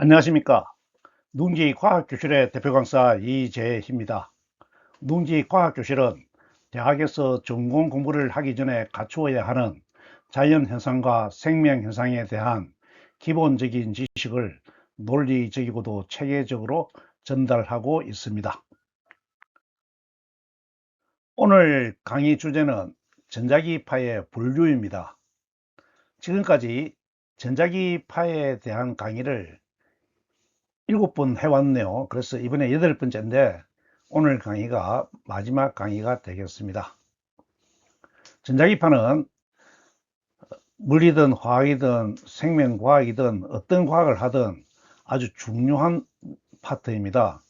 안녕하십니까. 누룽지과학교실의 대표 강사 이재희입니다. 누룽지과학교실은 대학에서 전공 공부를 하기 전에 갖추어야 하는 자연현상과 생명현상에 대한 기본적인 지식을 논리적이고도 체계적으로 전달하고 있습니다. 오늘 강의 주제는 전자기파의 분류입니다. 지금까지 전자기파에 대한 강의를 7번 해왔네요. 그래서 이번에 8번째인데 오늘 강의가 마지막 강의가 되겠습니다. 전자기파는 물리든 화학이든 생명과학이든 어떤 과학을 하든 아주 중요한 파트입니다.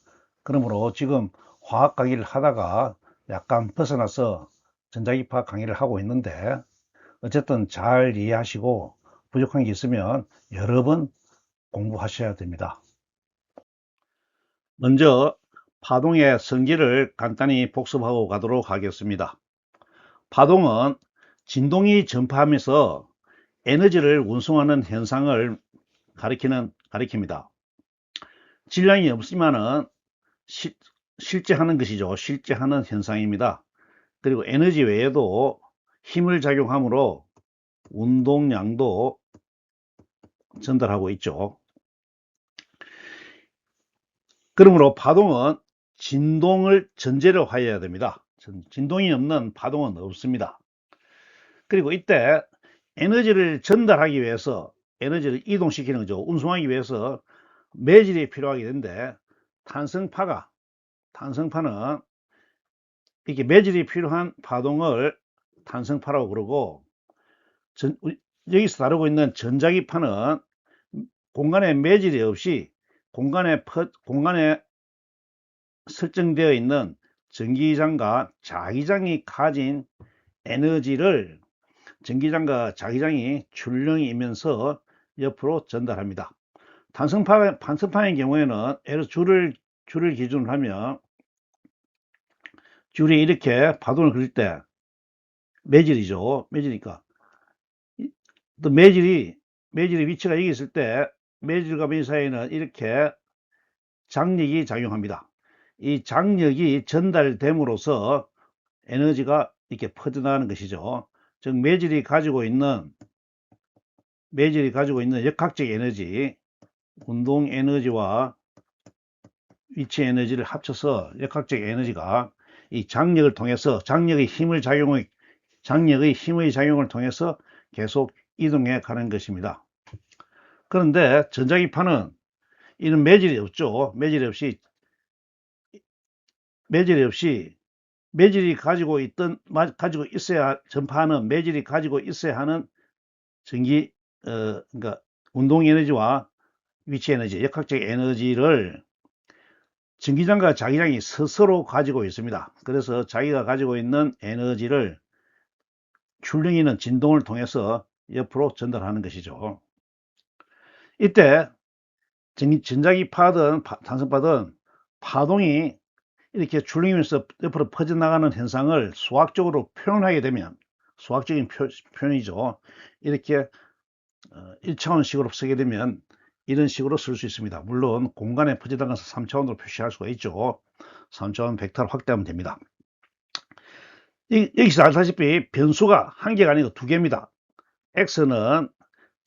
그러므로 지금 화학 강의를 하다가 약간 벗어나서 전자기파 강의를 하고 있는데 어쨌든 잘 이해하시고 부족한 게 있으면 여러 번 공부하셔야 됩니다. 먼저 파동의 성질을 간단히 복습하고 가도록 하겠습니다. 파동은 진동이 전파하면서 에너지를 운송하는 현상을 가리킵니다. 질량이 없으면은 실제 하는 것이죠. 실제 하는 현상입니다. 그리고 에너지 외에도 힘을 작용하므로 운동량도 전달하고 있죠. 그러므로 파동은 진동을 전제로 하여야 됩니다. 진동이 없는 파동은 없습니다. 그리고 이때 에너지를 전달하기 위해서 에너지를 이동시키는 거죠. 운송하기 위해서 매질이 필요하게 되는데 탄성파는 이렇게 매질이 필요한 파동을 탄성파라고 그러고 여기서 다루고 있는 전자기파는 공간에 매질이 없이 공간에 설정되어 있는 전기장과 자기장이 가진 에너지를 전기장과 자기장이 출렁이면서 옆으로 전달합니다. 단성파의 경우에는 예를 줄을 기준으로 하면 줄이 이렇게 파동을 그릴 때 매질이죠. 매질이니까 또 매질의 위치가 여기 있을 때 매질과 매질 사이에는 이렇게 장력이 작용합니다. 이 장력이 전달됨으로써 에너지가 이렇게 퍼져나가는 것이죠. 즉 매질이 가지고 있는 역학적 에너지, 운동 에너지와 위치 에너지를 합쳐서 역학적 에너지가 이 장력을 통해서 장력의 힘의 작용을 통해서 계속 이동해 가는 것입니다. 그런데 전자기파는 이런 매질이 없죠. 매질이 가지고 있어야 전파하는 매질이 가지고 있어야 하는 그러니까 운동 에너지와 위치 에너지, 역학적 에너지를 전기장과 자기장이 스스로 가지고 있습니다. 그래서 자기가 가지고 있는 에너지를 출렁이는 진동을 통해서 옆으로 전달하는 것이죠. 이때 전자기파든 탄성파든 파동이 이렇게 출렁이면서 옆으로 퍼져나가는 현상을 수학적으로 표현하게 되면 수학적인 표현이죠. 이렇게 1차원식으로 쓰게 되면 이런 식으로 쓸 수 있습니다. 물론 공간에 퍼져나가서 3차원으로 표시할 수가 있죠. 3차원 벡터를 확대하면 됩니다. 여기서 알다시피 변수가 한 개가 아니고 두 개입니다. X는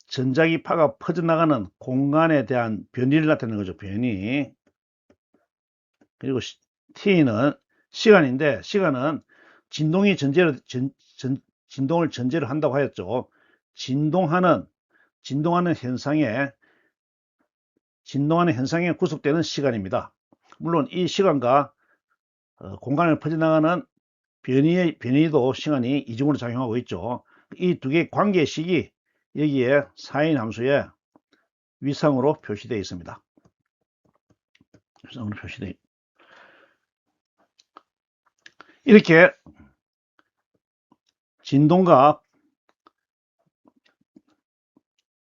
전자기파가 퍼져나가는 공간에 대한 변이를 나타내는 거죠. 변이. 그리고 T는 시간인데 시간은 진동을 전제로 한다고 하였죠. 진동하는 현상에 구속되는 시간입니다. 물론 이 시간과 공간을 퍼져나가는 변이도 시간이 이중으로 작용하고 있죠. 이 두 개의 관계식이 여기에 사인 함수에 위상으로 표시되어 있습니다. 이렇게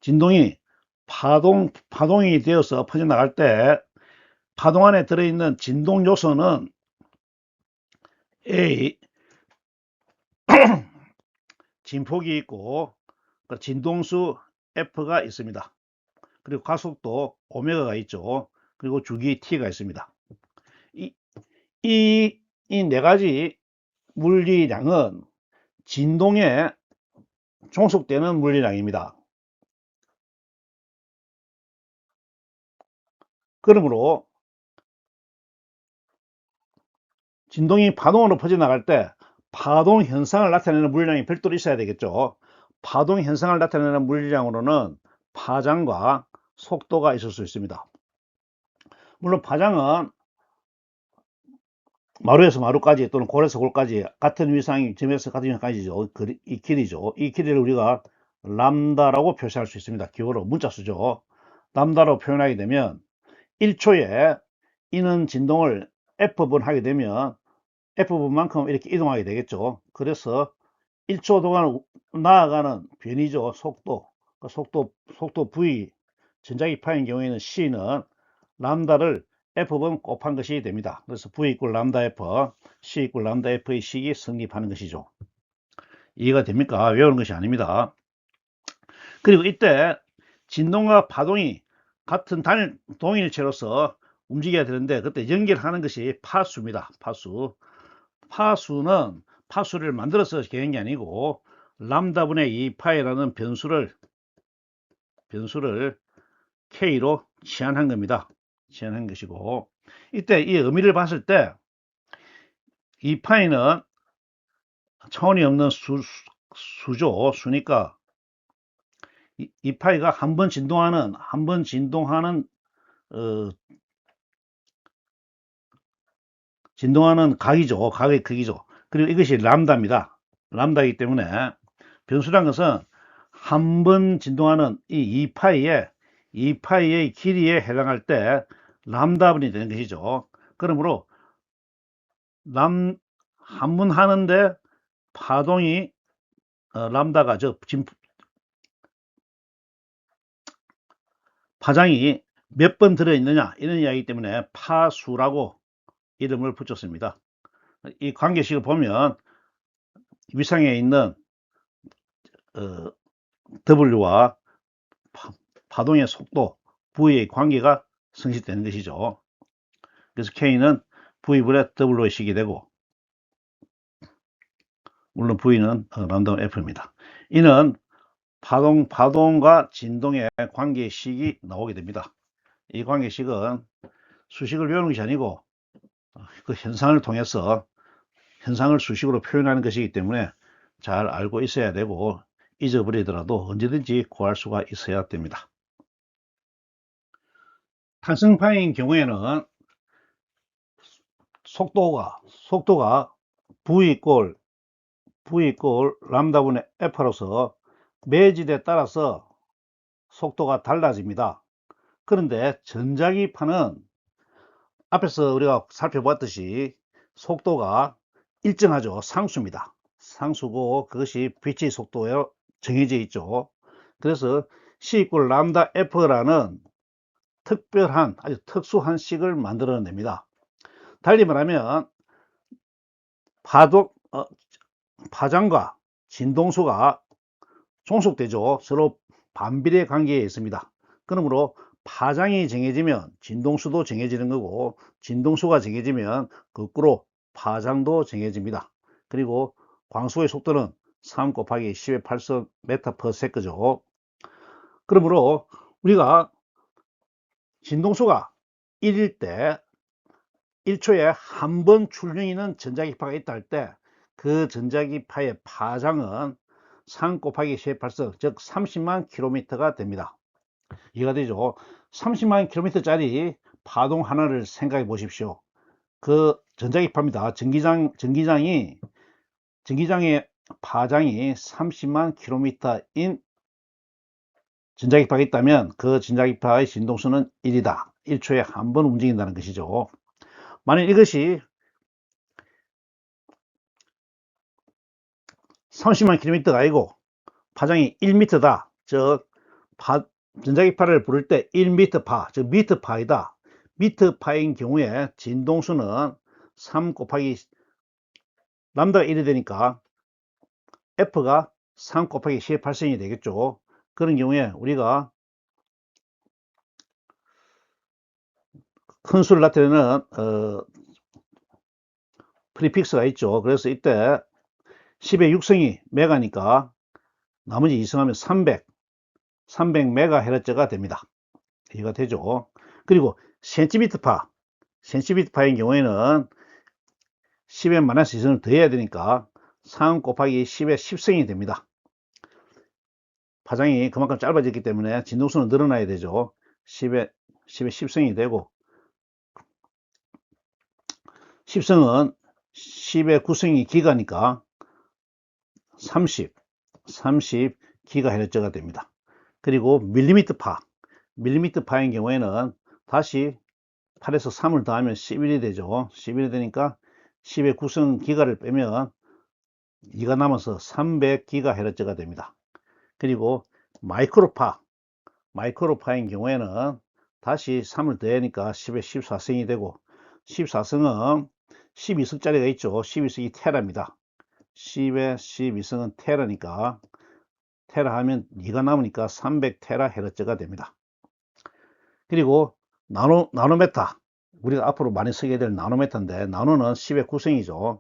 진동이 파동이 되어서 퍼져나갈 때 파동 안에 들어있는 진동 요소는 A 진폭이 있고 진동수 F가 있습니다. 그리고 가속도 오메가가 있죠. 그리고 주기 t가 있습니다. 이 네 가지 물리량은 진동에 종속되는 물리량입니다. 그러므로 진동이 파동으로 퍼져나갈 때 파동 현상을 나타내는 물리량이 별도로 있어야 되겠죠. 파동 현상을 나타내는 물리량으로는 파장과 속도가 있을 수 있습니다. 물론 파장은 마루에서 마루까지 또는 골에서 골까지 같은 위상이 점에서 같은 위상까지죠. 이 길이죠. 이 길이를 우리가 람다라고 표시할 수 있습니다. 기호로 문자 수죠. 람다로 표현하게 되면 1초에 이는 진동을 F분 하게 되면 F분만큼 이렇게 이동하게 되겠죠. 그래서 1초 동안 나아가는 변이죠. 속도. 속도 V 전자기파인 경우에는 C는 람다를 F분 곱한 것이 됩니다. 그래서 V 이꼴 람다 F, C 이꼴 람다 F의 식이 성립하는 것이죠. 이해가 됩니까? 외우는 것이 아닙니다. 그리고 이때 진동과 파동이 같은 동일체로서 움직여야 되는데 그때 연결하는 것이 파수입니다. 파수는 파수를 만들어서 개는 게 아니고 람다분의 2파이라는 변수를 K로 치환한 겁니다. 치환한 것이고 이때 이 의미를 봤을 때 2파이는 차원이 없는 수니까 2파이가 한 번 진동하는 진동하는 각이죠. 각의 크기죠. 그리고 이것이 람다입니다. 람다이기 때문에 변수란 것은 한 번 진동하는 이 2파이의 길이에 해당할 때 람다분이 되는 것이죠. 그러므로 한 번 하는데 파동이 람다가 파장이 몇 번 들어있느냐 이런 이야기이기 때문에 파수라고 이름을 붙였습니다. 이 관계식을 보면 위상에 있는 W와 파동의 속도 V의 관계가 성립되는 것이죠. 그래서 K는 V분의 W의 식이 되고 물론 V는 람다 F입니다. 이는 파동과 진동의 관계식이 나오게 됩니다. 이 관계식은 수식을 외우는 것이 아니고 그 현상을 통해서 현상을 수식으로 표현하는 것이기 때문에 잘 알고 있어야 되고 잊어버리더라도 언제든지 구할 수가 있어야 됩니다. 탄성파인 경우에는 속도가 V 이꼴 람다분의 F로서 매질에 따라서 속도가 달라집니다. 그런데 전자기파는 앞에서 우리가 살펴봤듯이 속도가 일정하죠. 상수입니다. 상수고 그것이 빛의 속도에 정해져 있죠. 그래서 C 이꼴 람다 F라는 특별한 아주 특수한 식을 만들어냅니다. 달리 말하면 파장과 진동수가 종속되죠. 서로 반비례 관계에 있습니다. 그러므로 파장이 정해지면 진동수도 정해지는 거고 진동수가 정해지면 거꾸로 파장도 정해집니다. 그리고 광속의 속도는 3 곱하기 10의 8성 메타/세크죠. 그러므로 우리가 진동수가 1일 때 1초에 한 번 출렁이는 전자기파가 있다 할 때 그 전자기파의 파장은 3 곱하기 10의 8성 즉 30만 킬로미터가 됩니다. 이해가 되죠? 30만 킬로미터짜리 파동 하나를 생각해 보십시오. 그 전자기파입니다. 전기장의 파장이 30만 킬로미터인 전자기파가 있다면 그 전자기파의 진동수는 1이다. 1초에 한 번 움직인다는 것이죠. 만약 이것이 30만 킬로미터가 아니고 파장이 1m다. 즉 전자기파를 부를 때 1m파, 즉 미터파이다. 미터파인 경우에 진동수는 3 곱하기 람다가 1이 되니까 F가 3 곱하기 10의 8승이 되겠죠. 그런 경우에 우리가 큰 수를 나타내는 프리픽스가 있죠. 그래서 이때 10의 6승이 메가니까 나머지 2승하면 300메가헤르츠가 됩니다. 이해가 되죠? 그리고 센티미터파인 경우에는 10의 마이너스 2승을 더해야 되니까 3 곱하기 10의 10승이 됩니다. 파장이 그만큼 짧아졌기 때문에 진동수는 늘어나야 되죠. 10의 10승이 되고 10승은 10의 9승이 기가니까 30 기가헤르츠가 됩니다. 그리고 밀리미터파인 경우에는 다시 8에서 3을 더하면 11이 되죠. 11이 되니까 10의 9승 기가를 빼면 2가 남아서 300기가헤르츠가 됩니다. 그리고 마이크로파인 경우에는 다시 3을 더하니까 10의 14승이 되고 14승은 12승짜리가 있죠. 12승이 테라입니다. 10의 12승은 테라니까 테라 하면 2가 남으니까 300테라헤르츠가 됩니다. 그리고 나노메타, 우리가 앞으로 많이 쓰게 될 나노메타인데 나노는 10의 9승이죠.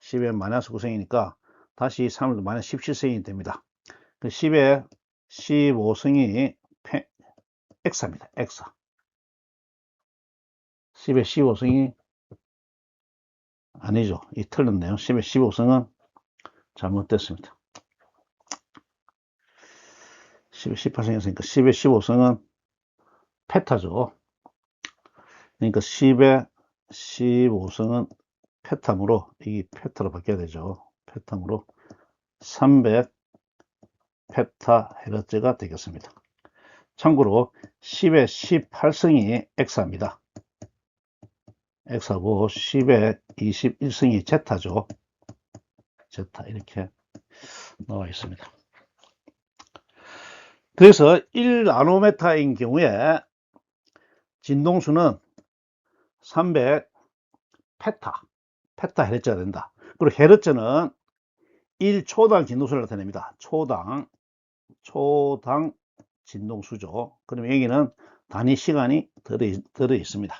10의 마이너스 9승이니까 다시 3을 마이너스 17승이 됩니다. 그 10의 15승이 엑사입니다. 엑사. 10의 15승이 아니죠. 이 틀렸네요. 10의 15승은 잘못됐습니다. 10의 18승이었으니까 10의 15승은 페타죠. 그러니까 10의 15승은 페탐으로, 이 페타로 바뀌어야 되죠. 페탐으로 300 페타헤르츠가 되겠습니다. 참고로 10의 18승이 엑사입니다. 엑사고 10의 21승이 제타죠. 제타 이렇게 나와 있습니다. 그래서 1나노메타인 경우에 진동수는 300 페타헤르츠가 된다. 그리고 헤르츠는 1초당 진동수를 나타냅니다. 초당 진동수죠. 그럼 여기는 단위 시간이 들어 있습니다.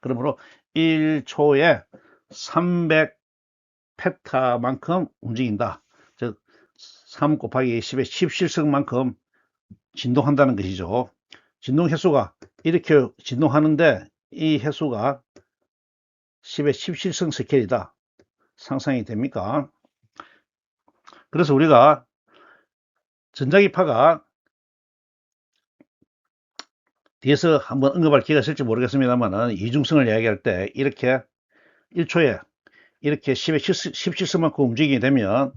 그러므로 1초에 300 페타만큼 움직인다. 즉 3 곱하기 10의 17승만큼 진동한다는 것이죠. 진동 횟수가 이렇게 진동하는데 이 횟수가 10의 17승 스케일이다. 상상이 됩니까? 그래서 우리가 전자기파가 뒤에서 한번 언급할 기회가 있을지 모르겠습니다만 이중성을 이야기할 때 이렇게 1초에 이렇게 10의 17승만큼 움직이게 되면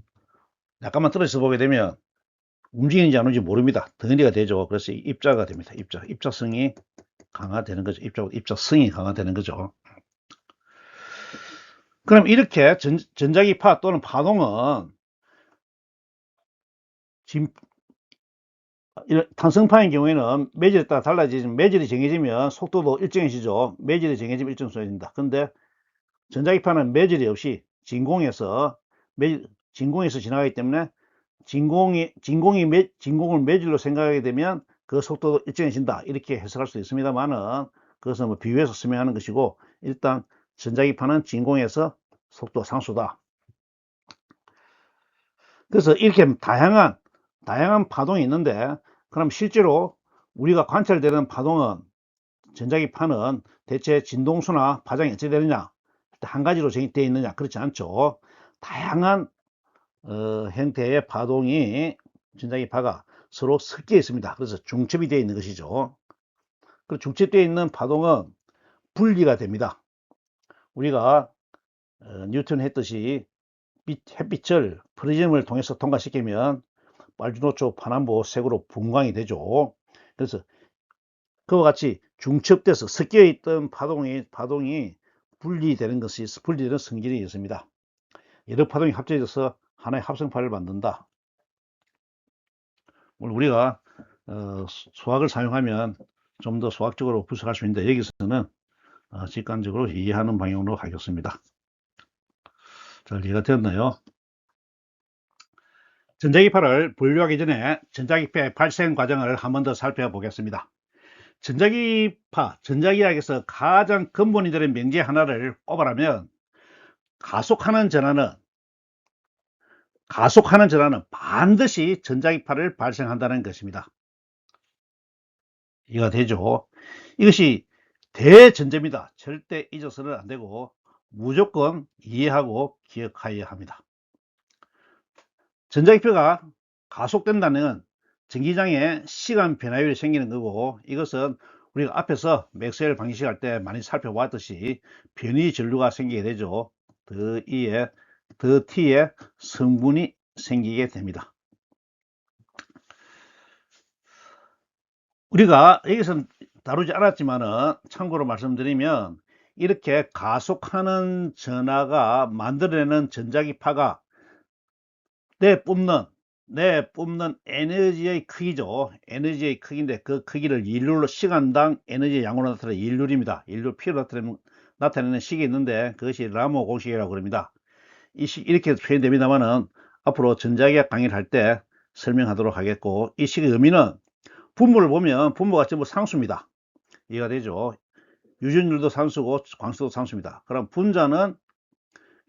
약간만 떨어져서 보게 되면 움직이는지 안 오는지 모릅니다. 덩어리가 되죠. 그래서 입자가 됩니다. 입자성이 강화되는 거죠. 입자성이 강화되는 거죠. 그럼 이렇게 전자기파 또는 파동은 탄성파인 경우에는 매질에 따라 달라지지만 매질이 정해지면 속도도 일정해지죠. 매질이 정해지면 일정 속도입니다. 근데 전자기파는 매질이 없이 진공에서 지나가기 때문에 진공을 매질로 생각하게 되면 그 속도도 일정해진다. 이렇게 해석할 수 있습니다만은 그것은 뭐 비유해서 설명하는 것이고 일단 전자기파는 진공에서 속도 상수다. 그래서 이렇게 다양한 파동이 있는데 그럼 실제로 우리가 관찰되는 파동은 전자기파는 대체 진동수나 파장이 어떻게 되느냐 한 가지로 되어 있느냐 그렇지 않죠. 다양한 형태의 파동이 전자기파가 서로 섞여 있습니다. 그래서 중첩이 되어 있는 것이죠. 그 중첩되어 있는 파동은 분리가 됩니다. 우리가 뉴턴이 했듯이 햇빛을 프리즘을 통해서 통과시키면 빨주노초 파남보 색으로 분광이 되죠. 그래서 그와 같이 중첩돼서 섞여 있던 파동이 분리되는 성질이 있습니다. 여러 파동이 합쳐져서 하나의 합성파를 만든다. 우리가 수학을 사용하면 좀 더 수학적으로 분석할 수 있는데 여기서는 직관적으로 이해하는 방향으로 가겠습니다. 잘 이해가 되었나요? 전자기파를 분류하기 전에 전자기파의 발생 과정을 한 번 더 살펴보겠습니다. 전자기파, 전자기학에서 가장 근본이 되는 명제 하나를 꼽아라면 가속하는 전하는 반드시 전자기파를 발생한다는 것입니다. 이해가 되죠? 이것이 대전제입니다. 절대 잊어서는 안 되고 무조건 이해하고 기억해야 합니다. 전자기파가 가속된다는 전기장에 시간 변화율이 생기는 거고, 이것은 우리가 앞에서 맥스웰 방정식 할 때 많이 살펴봤듯이 변위 전류가 생기게 되죠. 더 T의 성분이 생기게 됩니다. 우리가 여기서는 다루지 않았지만은 참고로 말씀드리면, 이렇게 가속하는 전하가 만들어내는 전자기파가 내뿜는 에너지의 크기죠. 에너지의 크기인데 그 크기를 일률로, 시간당 에너지의 양으로 나타내는 일률입니다. 일률 P로 나타내는 식이 있는데 그것이 라모 공식이라고 그럽니다. 이 식 이렇게 표현됩니다만은 앞으로 전자기학 강의를 할 때 설명하도록 하겠고, 이 식의 의미는 분모를 보면 분모가 전부 상수입니다. 이해가 되죠? 유전율도 상수고 광수도 상수입니다. 그럼 분자는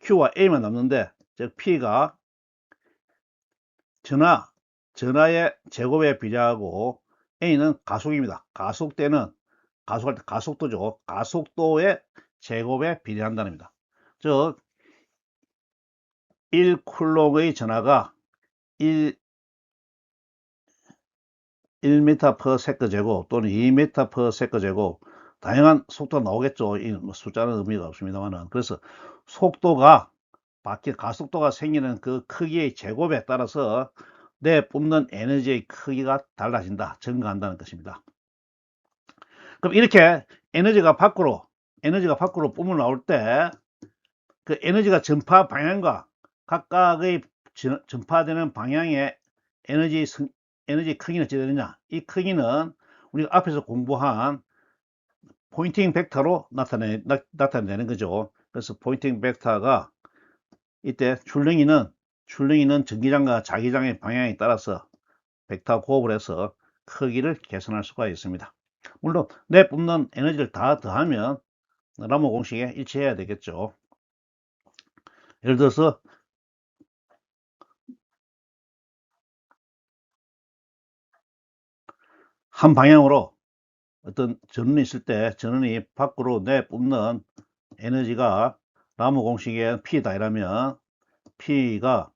Q와 A만 남는데, 즉 P가 전하의 제곱에 비례하고 A는 가속입니다. 가속할 때 가속도죠. 가속도의 제곱에 비례한다는 겁니다. 즉 1쿨롱의 전하가 1m/s 제곱 또는 2m/s 제곱, 다양한 속도가 나오겠죠. 이 숫자는 의미가 없습니다만은. 그래서 속도가 가속도가 생기는 그 크기의 제곱에 따라서 내뿜는 에너지의 크기가 달라진다, 증가한다는 것입니다. 그럼 이렇게 에너지가 밖으로 뿜어 나올 때 그 에너지가 전파 방향과 각각의 전파되는 방향의 에너지 크기는 어찌 되느냐? 이 크기는 우리가 앞에서 공부한 포인팅 벡터로 나타내는 거죠. 그래서 포인팅 벡터가 이때 출렁이는 전기장과 자기장의 방향에 따라서 벡터 곱을 해서 크기를 계산할 수가 있습니다. 물론 내뿜는 에너지를 다 더하면 라모 공식에 일치해야 되겠죠. 예를 들어서 한 방향으로 어떤 전원이 있을 때 전원이 밖으로 내뿜는 에너지가 라모 공식의 P다 이라면 P가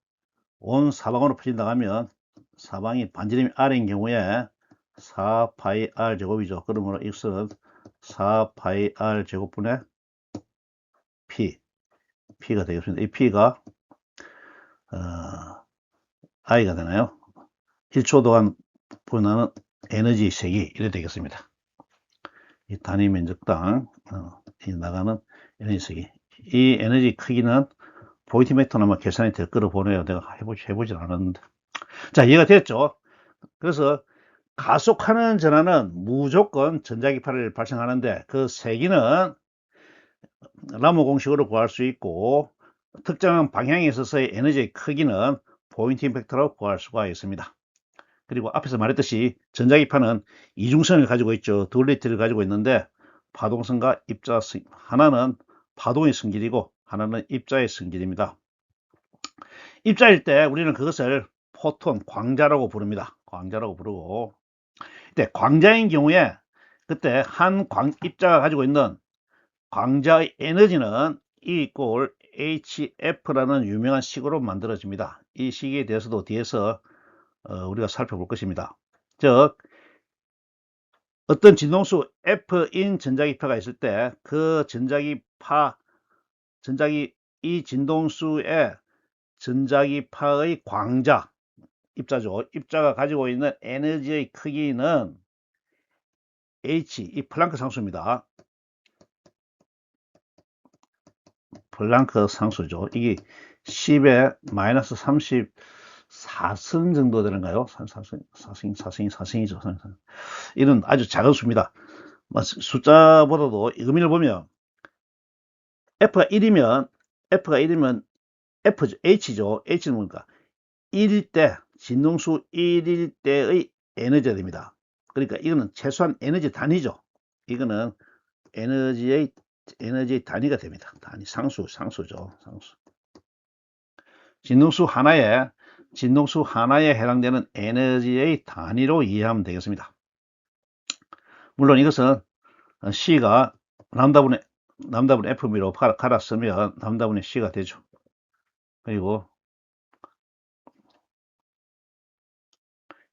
온 사방으로 퍼진다 하면 사방이 반지름이 R인 경우에 4πr 제곱이죠. 그러므로 X는 4πr 제곱분의 P가 되겠습니다. 이 P가 I가 되나요? 1초 동안 분하는 에너지 세기 이래 되겠습니다. 이 단위 면적당 나가는 에너지 세기, 이 에너지 크기는 보이티메터는 아마 계산이 될 거로 보네요. 내가 해보진 않았는데. 자, 이해가 됐죠? 그래서 가속하는 전하는 무조건 전자기파를 발생하는데 그 세기는 라모 공식으로 구할 수 있고, 특정한 방향에 있어서의 에너지의 크기는 포인팅 벡터로 구할 수가 있습니다. 그리고 앞에서 말했듯이 전자기파는 이중성을 가지고 있죠. 듀얼리티를 가지고 있는데 파동성과 입자성, 하나는 파동의 성질이고 하나는 입자의 성질입니다. 입자일 때 우리는 그것을 포톤, 광자라고 부릅니다. 광자라고 부르고, 이때 광자인 경우에 그때 입자가 가지고 있는 광자의 에너지는 E = HF라는 유명한 식으로 만들어집니다. 이 식에 대해서도 뒤에서 우리가 살펴볼 것입니다. 즉 어떤 진동수 F인 전자기파가 있을 때 그 이 진동수의 전자기파의 광자, 입자죠. 입자가 가지고 있는 에너지의 크기는 H, 이 플랑크 상수입니다. 플랑크 상수죠. 이게 10의 마이너스 34승 정도 되는가요? 4승이죠. 이런 아주 작은 수입니다. 숫자보다도 의미를 보면 F가 1이면 H죠. H는 뭡니까? 1일 때, 진동수 1일 때의 에너지가 됩니다. 그러니까 이거는 최소한 에너지 단위죠. 이거는 에너지의 단위가 됩니다. 단위, 상수죠. 상수. 진동수 하나에 해당되는 에너지의 단위로 이해하면 되겠습니다. 물론 이것은 C가 람다분의 FB로 갈았으면 람다분의 C가 되죠. 그리고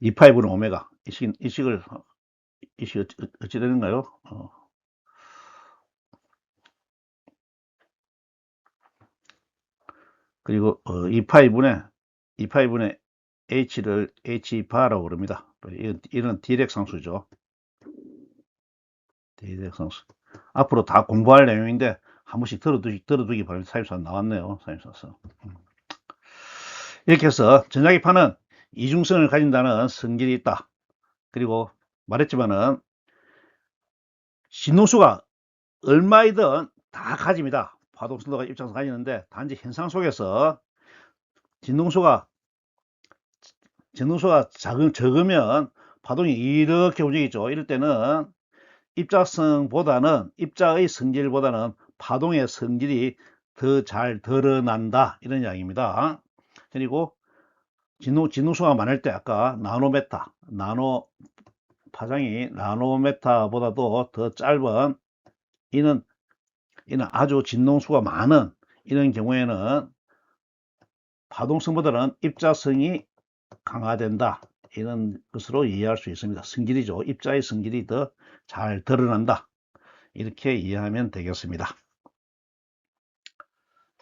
2파이분의 오메가 이 식이 어찌 되는가요? 그리고 2파이분의 H를 H바라고 부릅니다. 이런 디렉 상수죠. 디렉 상수. 앞으로 다 공부할 내용인데 한 번씩 들어두기 바랍니다. 사입사 나왔네요. 사입사서. 이렇게 해서 전자기파는 이중성을 가진다는 성질이 있다. 그리고 말했지만은 진동수가 얼마이든 다 가집니다. 파동성도가 입장성 가지는데 단지 현상 속에서 진동수가 적으면 파동이 이렇게 움직이죠. 이럴 때는 입자의 성질보다는 파동의 성질이 더 잘 드러난다 이런 이야기입니다. 그리고 진동수가 많을 때 아까 파장이 나노메타보다도 더 짧은 이는 아주 진동수가 많은 이런 경우에는 파동성보다는 입자성이 강화된다 이런 것으로 이해할 수 있습니다. 성질이죠. 입자의 성질이 더 잘 드러난다 이렇게 이해하면 되겠습니다.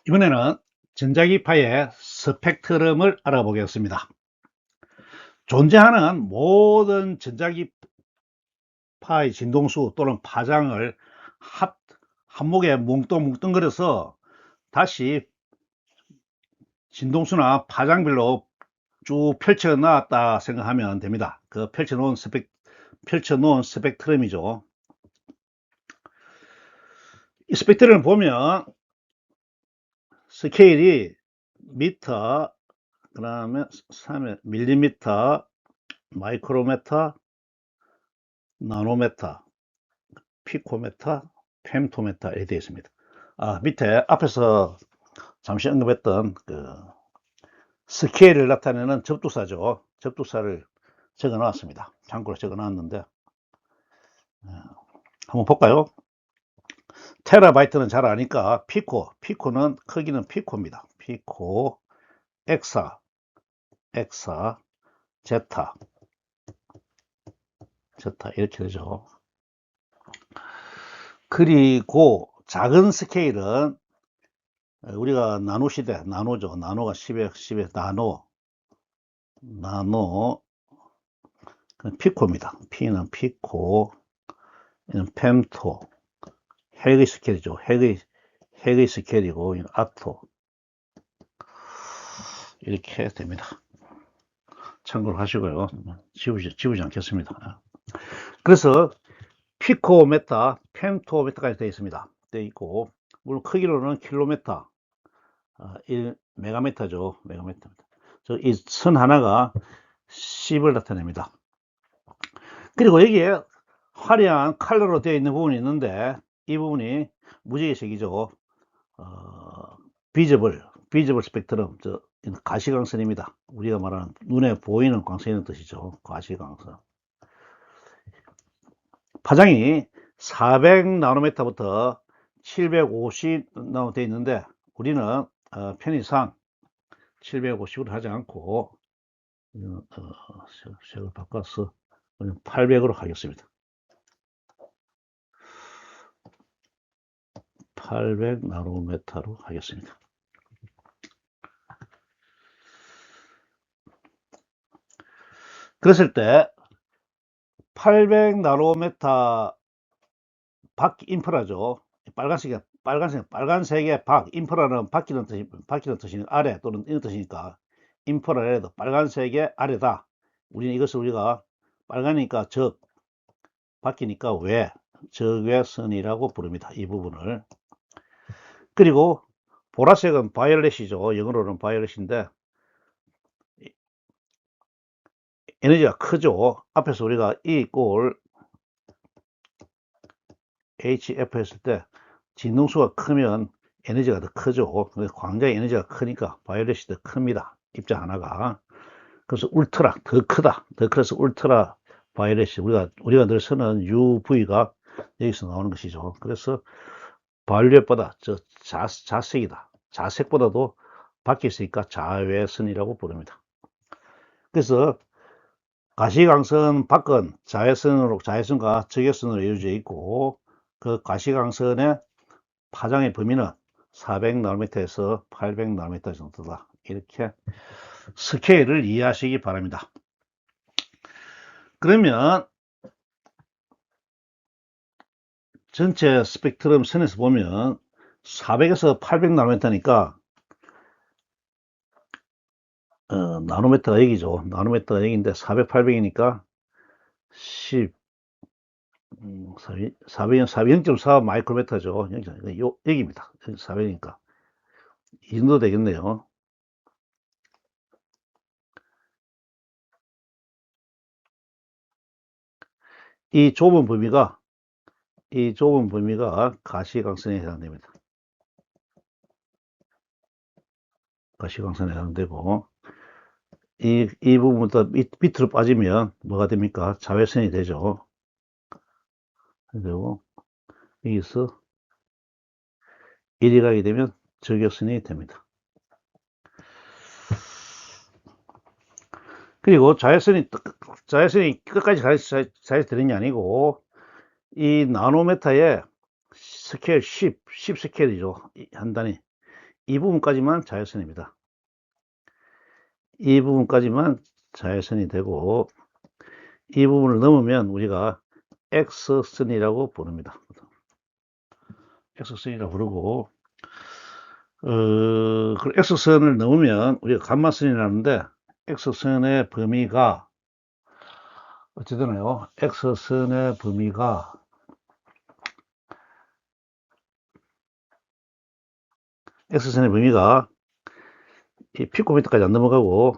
이번에는 전자기파의 스펙트럼을 알아보겠습니다. 존재하는 모든 전자기파의 진동수 또는 파장을 한목에 뭉뚱뭉뚱거려서 다시 진동수나 파장별로 쭉 펼쳐 놨다 생각하면 됩니다. 그 펼쳐놓은 스펙트럼이죠. 이 스펙트럼을 보면 스케일이 미터, 그 다음에 밀리미터, 마이크로메터, 나노메터, 피코메터, 펜토메터 이렇게 되어 있습니다. 밑에 앞에서 잠시 언급했던 그 스케일을 나타내는 접두사죠. 접두사를 적어 놨습니다. 참고로 적어 놨는데 한번 볼까요? 테라바이트는 잘 아니까 피코는 크기는 피코입니다. 피코, 엑사, 제타 이렇게 되죠. 그리고 작은 스케일은 우리가 나노 시대, 나노죠. 나노가 10의 나노 피코입니다. P는 피코, 이는 펜토, 핵의 스케일이죠. 핵의 스케일이고, 아토. 이렇게 됩니다. 참고로 하시고요. 지우지 않겠습니다. 그래서 피코메타, 펜토메타까지 되어 있습니다. 되어 있고, 물론 크기로는 킬로메타, 1메가메타죠. 메가메타입니다. 이 선 하나가 10을 나타냅니다. 그리고 여기에 화려한 컬러로 되어 있는 부분이 있는데 이 부분이 무지개색이죠. 비저블 스펙트럼, 가시광선입니다. 우리가 말하는 눈에 보이는 광선이라는 뜻이죠. 가시광선. 파장이 400나노메타부터 750 되어 있는데 우리는 편의상 750으로 하지 않고 색을 바꿔서 800으로 하겠습니다. 800나노메타로 하겠습니다. 그랬을 때 800나노메타 밖 인프라죠. 빨간색의 인프라는 바뀌는 뜻이 아래 또는 이런 뜻이니까 인프라에도 빨간색의 아래다. 우리가 빨간이니까 바뀌니까 적외선이라고 부릅니다. 이 부분을. 그리고 보라색은 바이올렛이죠. 영어로는 바이올렛인데 에너지가 크죠. 앞에서 우리가 E 이꼴 HF 했을 때 진동수가 크면 에너지가 더 크죠. 광자의 에너지가 크니까 바이올렛이 더 큽니다. 입자 하나가. 그래서 울트라, 더 크다. 더 커서 울트라 바이올렛이 우리가 늘 쓰는 UV가 여기서 나오는 것이죠. 그래서 바이올렛보다 자색이다. 자색보다도 밖에 있으니까 자외선이라고 부릅니다. 그래서 가시광선 밖은 자외선과 적외선으로 이루어져 있고, 그 가시광선의 파장의 범위는 400나노미터에서 800나노미터 정도다. 이렇게 스케일을 이해하시기 바랍니다. 그러면 전체 스펙트럼 선에서 보면 400에서 800나노미터니까 나노미터가 여기죠. 나노미터가 여기인데 400, 800이니까 10, 0.4 마이크로미터죠. 여기입니다. 400이니까 이 정도 되겠네요. 이 좁은 범위가 가시광선에 해당됩니다. 가시광선에 해당되고, 이 부분부터 밑으로 빠지면 뭐가 됩니까? 자외선이 되죠. 그리고 여기서 이리 가게 되면 적외선이 됩니다. 그리고 자외선이 끝까지 자외선이 되는 게 아니고, 이 나노메타의 스케일 10 스케일이죠. 한 단위. 이 부분까지만 자외선입니다. 이 부분까지만 자외선이 되고, 이 부분을 넘으면 우리가 X선이라고 부릅니다. X선이라고 부르고, 그 X선을 넘으면 우리가 감마선이라는데, X선의 범위가 어찌 되나요? X선의 범위가 이 피코미터까지 안 넘어가고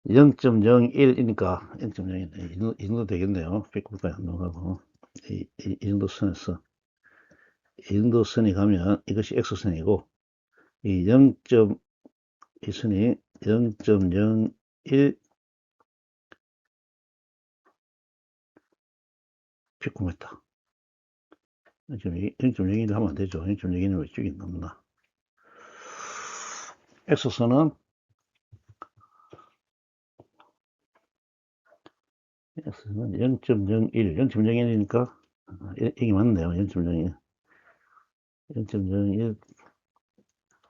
0.01이니까 0.01 이 정도 되겠네요. 피코미터까지 안 넘어가고 이 정도 선에서 이 정도 선이 가면 이것이 X선이고, 이 0.2선이 0.01 피코미터. 0.01을 하면 안 되죠. 0.01을 왜 쭉이 넘나. X선은 0.01이니까 이게 맞네요. 0.01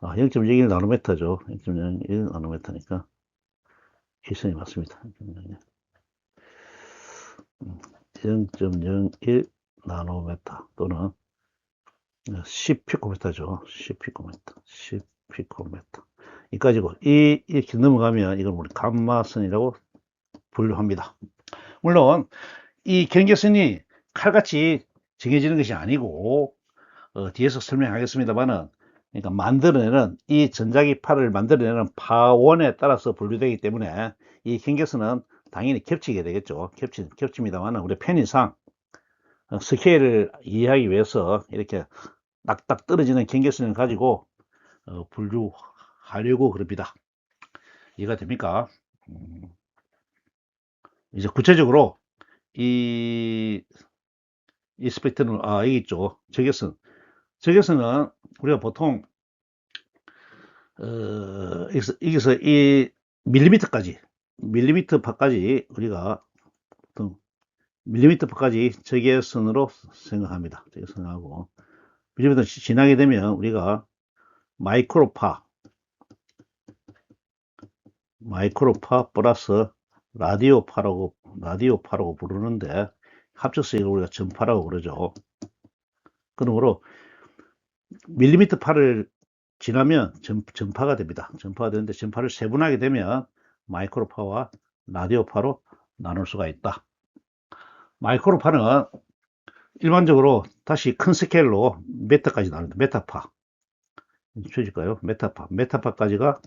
0.01 나노미터죠. 0.01 나노미터니까 이 선이 맞습니다. 0.01 나노미터 또는 10피코미터죠. 10피코미터. 이까지고, 이렇게 넘어가면 이걸 우리 감마선이라고 분류합니다. 물론 이 경계선이 칼같이 정해지는 것이 아니고, 뒤에서 설명하겠습니다만은, 그러니까 만들어내는 이 전자기파를 만들어내는 파원에 따라서 분류되기 때문에 이 경계선은 당연히 겹치게 되겠죠. 겹칩니다만은 우리 편의상 스케일을 이해하기 위해서 이렇게 딱딱 떨어지는 경계선을 가지고 분류하려고 그럽니다. 이해가 됩니까? 이제 구체적으로 이 스펙트럼, 여기 있죠. 적외선은 우리가 보통 여기서 이 밀리미터파까지 우리가 보통 밀리미터파까지 적외선으로 생각합니다. 적외선하고 밀리미터 지나게 되면 우리가 마이크로파 플러스 라디오파라고 부르는데, 합쳐서 이걸 우리가 전파라고 그러죠. 그러므로 밀리미터파를 지나면 전파가 됩니다. 전파가 되는데, 전파를 세분하게 되면 마이크로파와 라디오파로 나눌 수가 있다. 마이크로파는 일반적으로 다시 큰 스케일로 메타까지 나눕니다. 메타파. 쳐질까요? 메타파까지가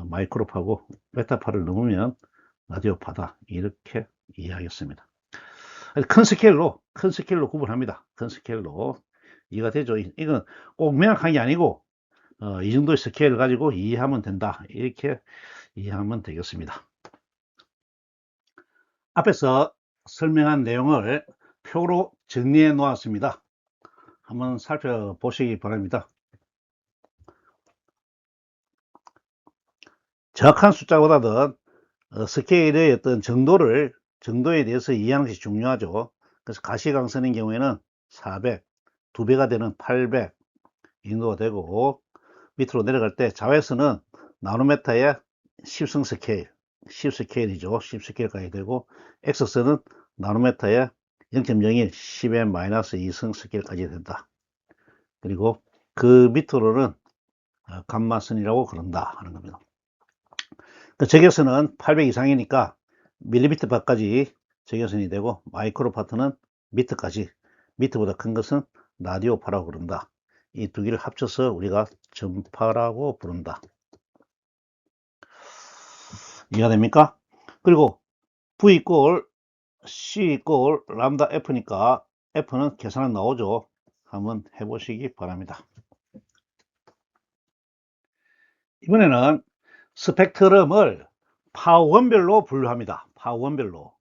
마이크로파고, 메타파를 넘으면 라디오파다 이렇게 이해하겠습니다. 큰 스케일로 구분합니다. 큰 스케일로 이해가 되죠. 이건 꼭 명확한 게 아니고 이 정도의 스케일을 가지고 이해하면 된다. 이렇게 이해하면 되겠습니다. 앞에서 설명한 내용을 표로 정리해 놓았습니다. 한번 살펴보시기 바랍니다. 정확한 숫자보다는 스케일의 어떤 정도에 대해서 이해하는 것이 중요하죠. 그래서 가시광선인 경우에는 400, 2배가 되는 800 이 정도가 되고, 밑으로 내려갈 때 자외선은 나노메타의 10성 스케일, 10스케일이죠. 10스케일까지 되고, X선은 나노메타의 0.01, 10의 -2성 스케일까지 된다. 그리고 그 밑으로는 감마선이라고 그런다 하는 겁니다. 그 적외선은 800 이상이니까 밀리미터까지 적외선이 되고, 마이크로 파트는 미터까지, 미터보다 큰 것은 라디오파라고 그런다. 이 두 개를 합쳐서 우리가 전파라고 부른다. 이해가 됩니까? 그리고 V 꼴 C 꼴 람다 F니까 F는 계산은 나오죠. 한번 해보시기 바랍니다. 이번에는 스펙트럼을 파원별로 분류합니다. 파원별로.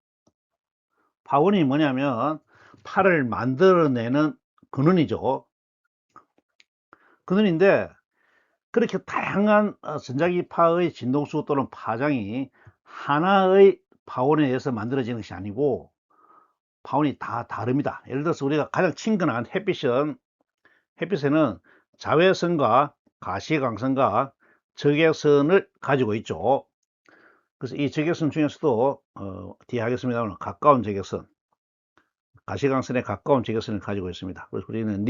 파원이 뭐냐면 파를 만들어내는 근원이죠. 근원인데, 그렇게 다양한 전자기파의 진동수 또는 파장이 하나의 파원에 의해서 만들어지는 것이 아니고 파원이 다 다릅니다. 예를 들어서 우리가 가장 친근한 햇빛에는 자외선과 가시광선과 적외선을 가지고 있죠. 그래서 이 적외선 중에서도 뒤에 하겠습니다만 가까운 적외선, 가시광선에 가까운 적외선을 가지고 있습니다. 그래서 우리는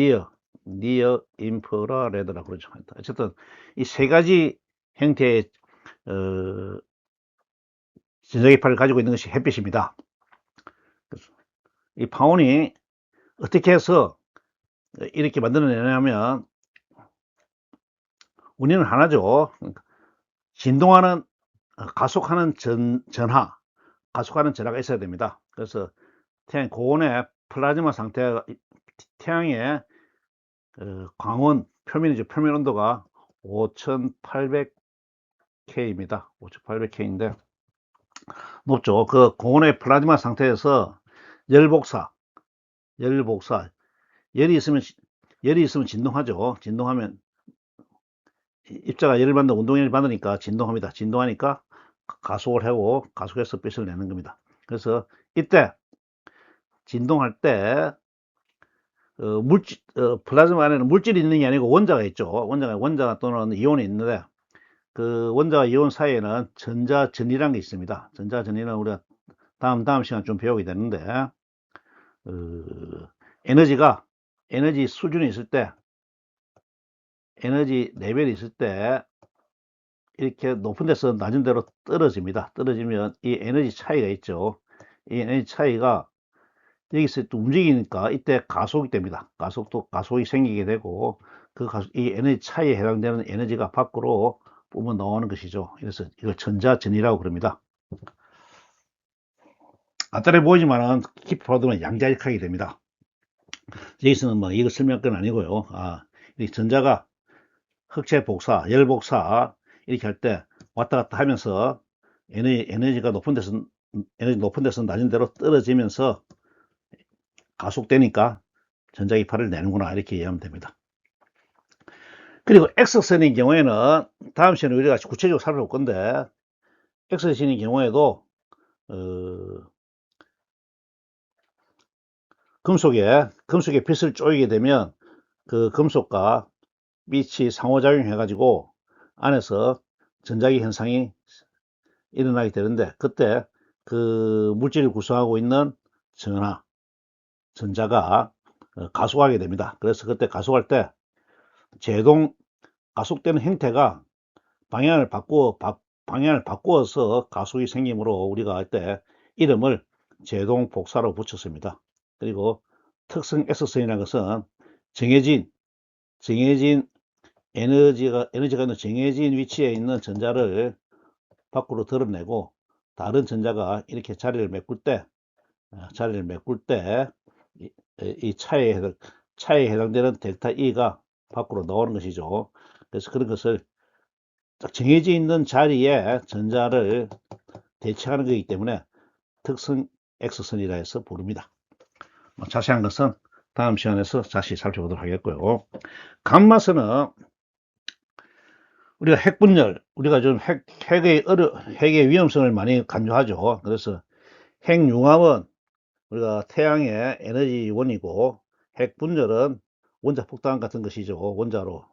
니어 인프라레드라고 그러죠. 어쨌든 이 세 가지 형태의 전자기파를 가지고 있는 것이 햇빛입니다. 이 파원이 어떻게 해서 이렇게 만들어내냐면, 원인은 하나죠. 진동하는 가속하는 가속하는 전하가 있어야 됩니다. 그래서 태양 고온의 플라즈마 상태가, 태양의 광원 표면이죠. 표면 온도가 5800K입니다. 5800K인데 높죠. 그 고온의 플라즈마 상태에서 열복사, 열이 있으면 진동하죠. 진동하면 입자가 열을 받는 운동열을 받으니까 진동합니다. 진동하니까 가속을 하고 가속해서 빛을 내는 겁니다. 그래서 이때 진동할 때 플라즈마 안에는 물질이 있는 게 아니고 원자가 있죠. 원자 또는 이온이 있는데, 그 원자와 이온 사이에는 전자전이라는 게 있습니다. 전자전이는 우리가 다음 시간 좀 배우게 되는데, 에너지 수준이 있을 때, 에너지 레벨이 있을 때 이렇게 높은 데서 낮은 데로 떨어집니다. 떨어지면 이 에너지 차이가 있죠. 이 에너지 차이가 여기서 또 움직이니까 이때 가속이 됩니다. 가속이 생기게 되고, 이 에너지 차이에 해당되는 에너지가 밖으로 뿜어 나오는 것이죠. 그래서 이걸 전자전이라고 그럽니다. 간단해 보이지만은 깊이 파보면 양자역학이 됩니다. 여기서는 뭐 이거 설명할 건 아니고요. 이 전자가 흑체 복사, 열 복사 이렇게 할 때 왔다 갔다 하면서 에너지가 높은 데서 낮은 데로 떨어지면서 가속되니까 전자기파를 내는구나, 이렇게 이해하면 됩니다. 그리고 X선인 경우에는 다음 시간에 우리가 구체적으로 살펴볼 건데, X선인 경우에도 금속에 빛을 쪼이게 되면 그 금속과 빛이 상호작용해 가지고 안에서 전자기 현상이 일어나게 되는데, 그때 그 물질을 구성하고 있는 전자가 가속하게 됩니다. 그래서 그때 가속할 때 가속되는 형태가 방향을 바꾸어서 가속이 생기므로 우리가 할 때 이름을 제동 복사로 붙였습니다. 그리고 특성 X선이라는 것은 정해진 에너지가 있는 정해진 위치에 있는 전자를 밖으로 드러내고, 다른 전자가 이렇게 자리를 메꿀 때, 이 차에 해당되는 델타 E가 밖으로 나오는 것이죠. 그래서 그런 것을 딱 정해져 있는 자리에 전자를 대칭하는 것이기 때문에 특성 X선이라 해서 부릅니다. 자세한 것은 다음 시간에서 다시 살펴보도록 하겠고요. 감마선은 우리가 핵분열, 우리가 좀 핵의 위험성을 많이 강조하죠. 그래서 핵융합은 우리가 태양의 에너지원이고, 핵분열은 원자 폭탄 같은 것이죠. 원자로.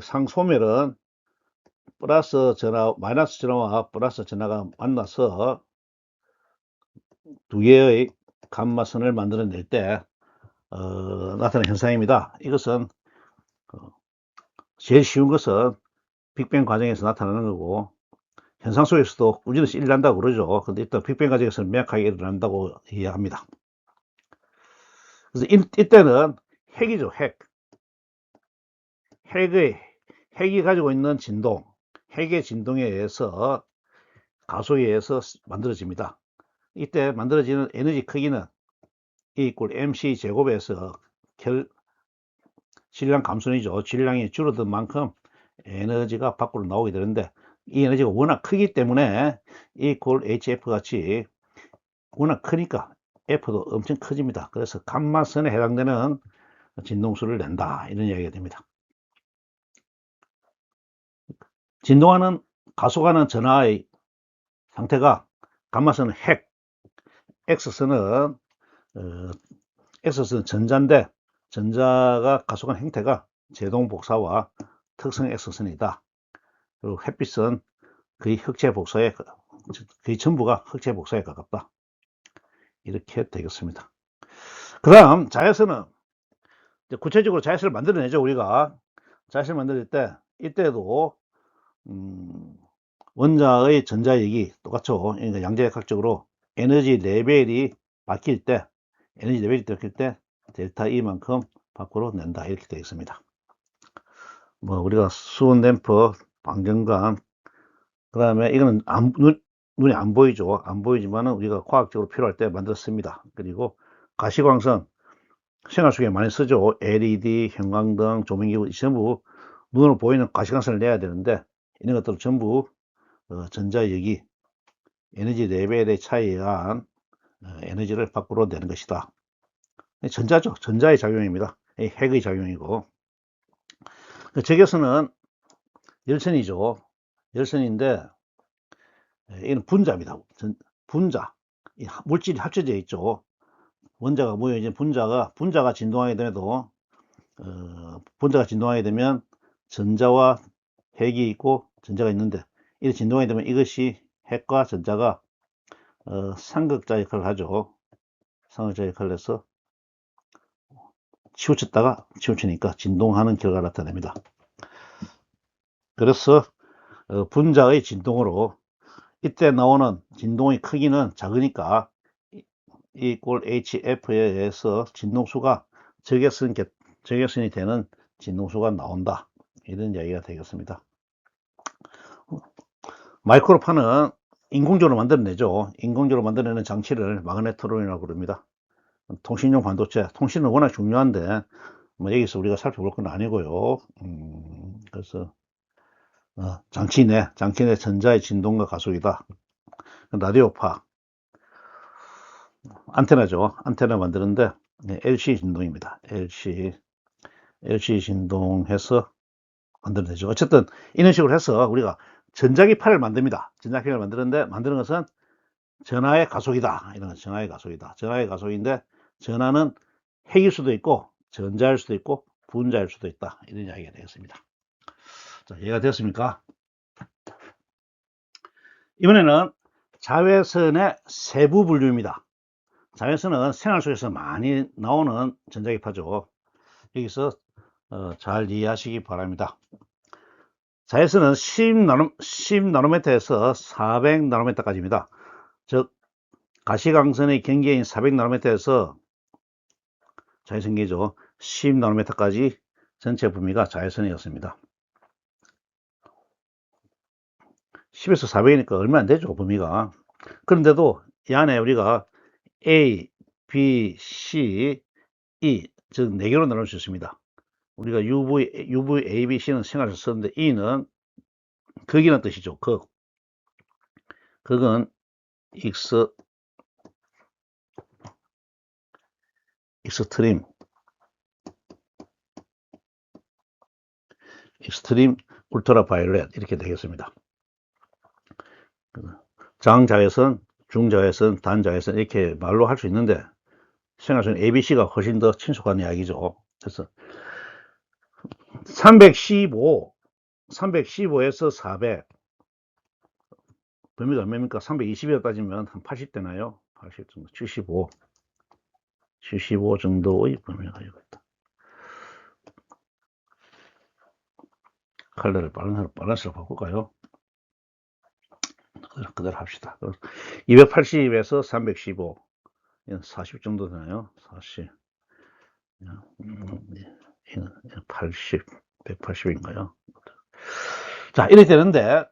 상소멸은 마이너스 전하와 플러스 전하가 만나서 두 개의 감마선을 만들어낼 때 나타나는 현상입니다. 이것은 제일 쉬운 것은 빅뱅 과정에서 나타나는 거고, 현상 속에서도 꾸준히 일어난다고 그러죠. 근데 일단 빅뱅 과정에서는 명확하게 일어난다고 이해합니다. 그래서 이때는 핵이죠. 핵이 가지고 있는 진동, 핵의 진동에 의해서, 가속에 의해서 만들어집니다. 이때 만들어지는 에너지 크기는 E 이꼴 mc 제곱에서 질량 감소이죠. 질량이 줄어든 만큼 에너지가 밖으로 나오게 되는데, 이 에너지가 워낙 크기 때문에 E 이꼴 hf 같이 워낙 크니까 F도 엄청 커집니다. 그래서 감마선에 해당되는 진동수를 낸다, 이런 이야기가 됩니다. 진동하는, 가속하는 전하의 상태가, 감마선은 핵, X선은 전자인데, 전자가 가속한 형태가 제동 복사와 특성 X선이다. 그리고 햇빛은 거의 전부가 흑체 복사에 가깝다. 이렇게 되겠습니다. 그 다음 자외선은, 구체적으로 자외선을 만들어내죠. 우리가 자외선을 만들 때, 이때도 원자의 전자력이 똑같죠. 그러니까 양자역학적으로 에너지 레벨이 바뀔 때 델타 E만큼 밖으로 낸다, 이렇게 되어 있습니다. 우리가 수온 댐퍼, 방정관, 그 다음에 이거는 눈에 안 보이죠. 안 보이지만은 우리가 과학적으로 필요할 때 만들었습니다. 그리고 가시광선, 생활 속에 많이 쓰죠. LED, 형광등, 조명기구, 전부 눈으로 보이는 가시광선을 내야 되는데, 이런 것들은 전부 전자력이 에너지 레벨의 차이에 의한 에너지를 밖으로 내는 것이다. 전자죠. 전자의 작용입니다. 핵의 작용이고, 적외선은 열선이죠. 열선인데, 이는 분자입니다. 분자. 물질이 합쳐져 있죠. 원자가 모여있는 분자가 진동하게 되면, 전자와 핵이 있고 전자가 있는데, 이렇게 진동하게 되면 이것이 핵과 전자가 삼극자 역할을 하죠. 삼극자 역할을 해서 치우치니까 진동하는 결과가 나타납니다. 그래서 분자의 진동으로, 이때 나오는 진동의 크기는 작으니까 E 이꼴 hf에 의해서 진동수가 적외선이 되는 진동수가 나온다, 이런 이야기가 되겠습니다. 마이크로파는 인공적으로 만들어내죠. 인공적으로 만들어내는 장치를 마그네트론이라고 부릅니다. 통신용 반도체, 통신은 워낙 중요한데 여기서 우리가 살펴볼 건 아니고요. 그래서 장치 내 전자의 진동과 가속이다. 라디오파, 안테나죠. 안테나 만드는데 LC 진동입니다. LC 진동해서 만들어내죠. 어쨌든 이런 식으로 해서 우리가 전자기파를 만듭니다. 전자기파를 만드는 것은 전하의 가속이다. 이런 건 전하의 가속이다. 전하의 가속인데, 전하는 핵일 수도 있고 전자일 수도 있고 분자일 수도 있다, 이런 이야기가 되겠습니다. 자, 이해가 되었습니까? 이번에는 자외선의 세부 분류입니다. 자외선은 생활 속에서 많이 나오는 전자기파죠. 여기서 잘 이해하시기 바랍니다. 자외선은 10나노미터에서 400나노미터까지입니다. 즉 가시광선의 경계인 400나노미터에서 자외선계죠. 10나노미터까지 전체 범위가 자외선이었습니다. 10에서 400이니까 얼마 안 되죠, 범위가. 그런데도 이 안에 우리가 A, B, C, E, 즉 4개로 나눌 수 있습니다. 우리가 UV, A, B, C는 생활에서 썼는데 E는 극이라는 뜻이죠. 극은 익스트림 울트라 바이올렛 이렇게 되겠습니다. 장자외선, 중자외선, 단자외선 이렇게 말로 할 수 있는데 생활에서는 ABC가 훨씬 더 친숙한 이야기죠. 그래서 315에서 400 범위가 얼마입니까? 320이라 따지면 한 80 되나요? 80 정도, 75 정도의 범위가 있다. 컬러를 빨간색으로 바꿀까요? 그대로 합시다. 280에서 315 40 정도 되나요? 40 80 180인가요? 자, 이렇게 되는데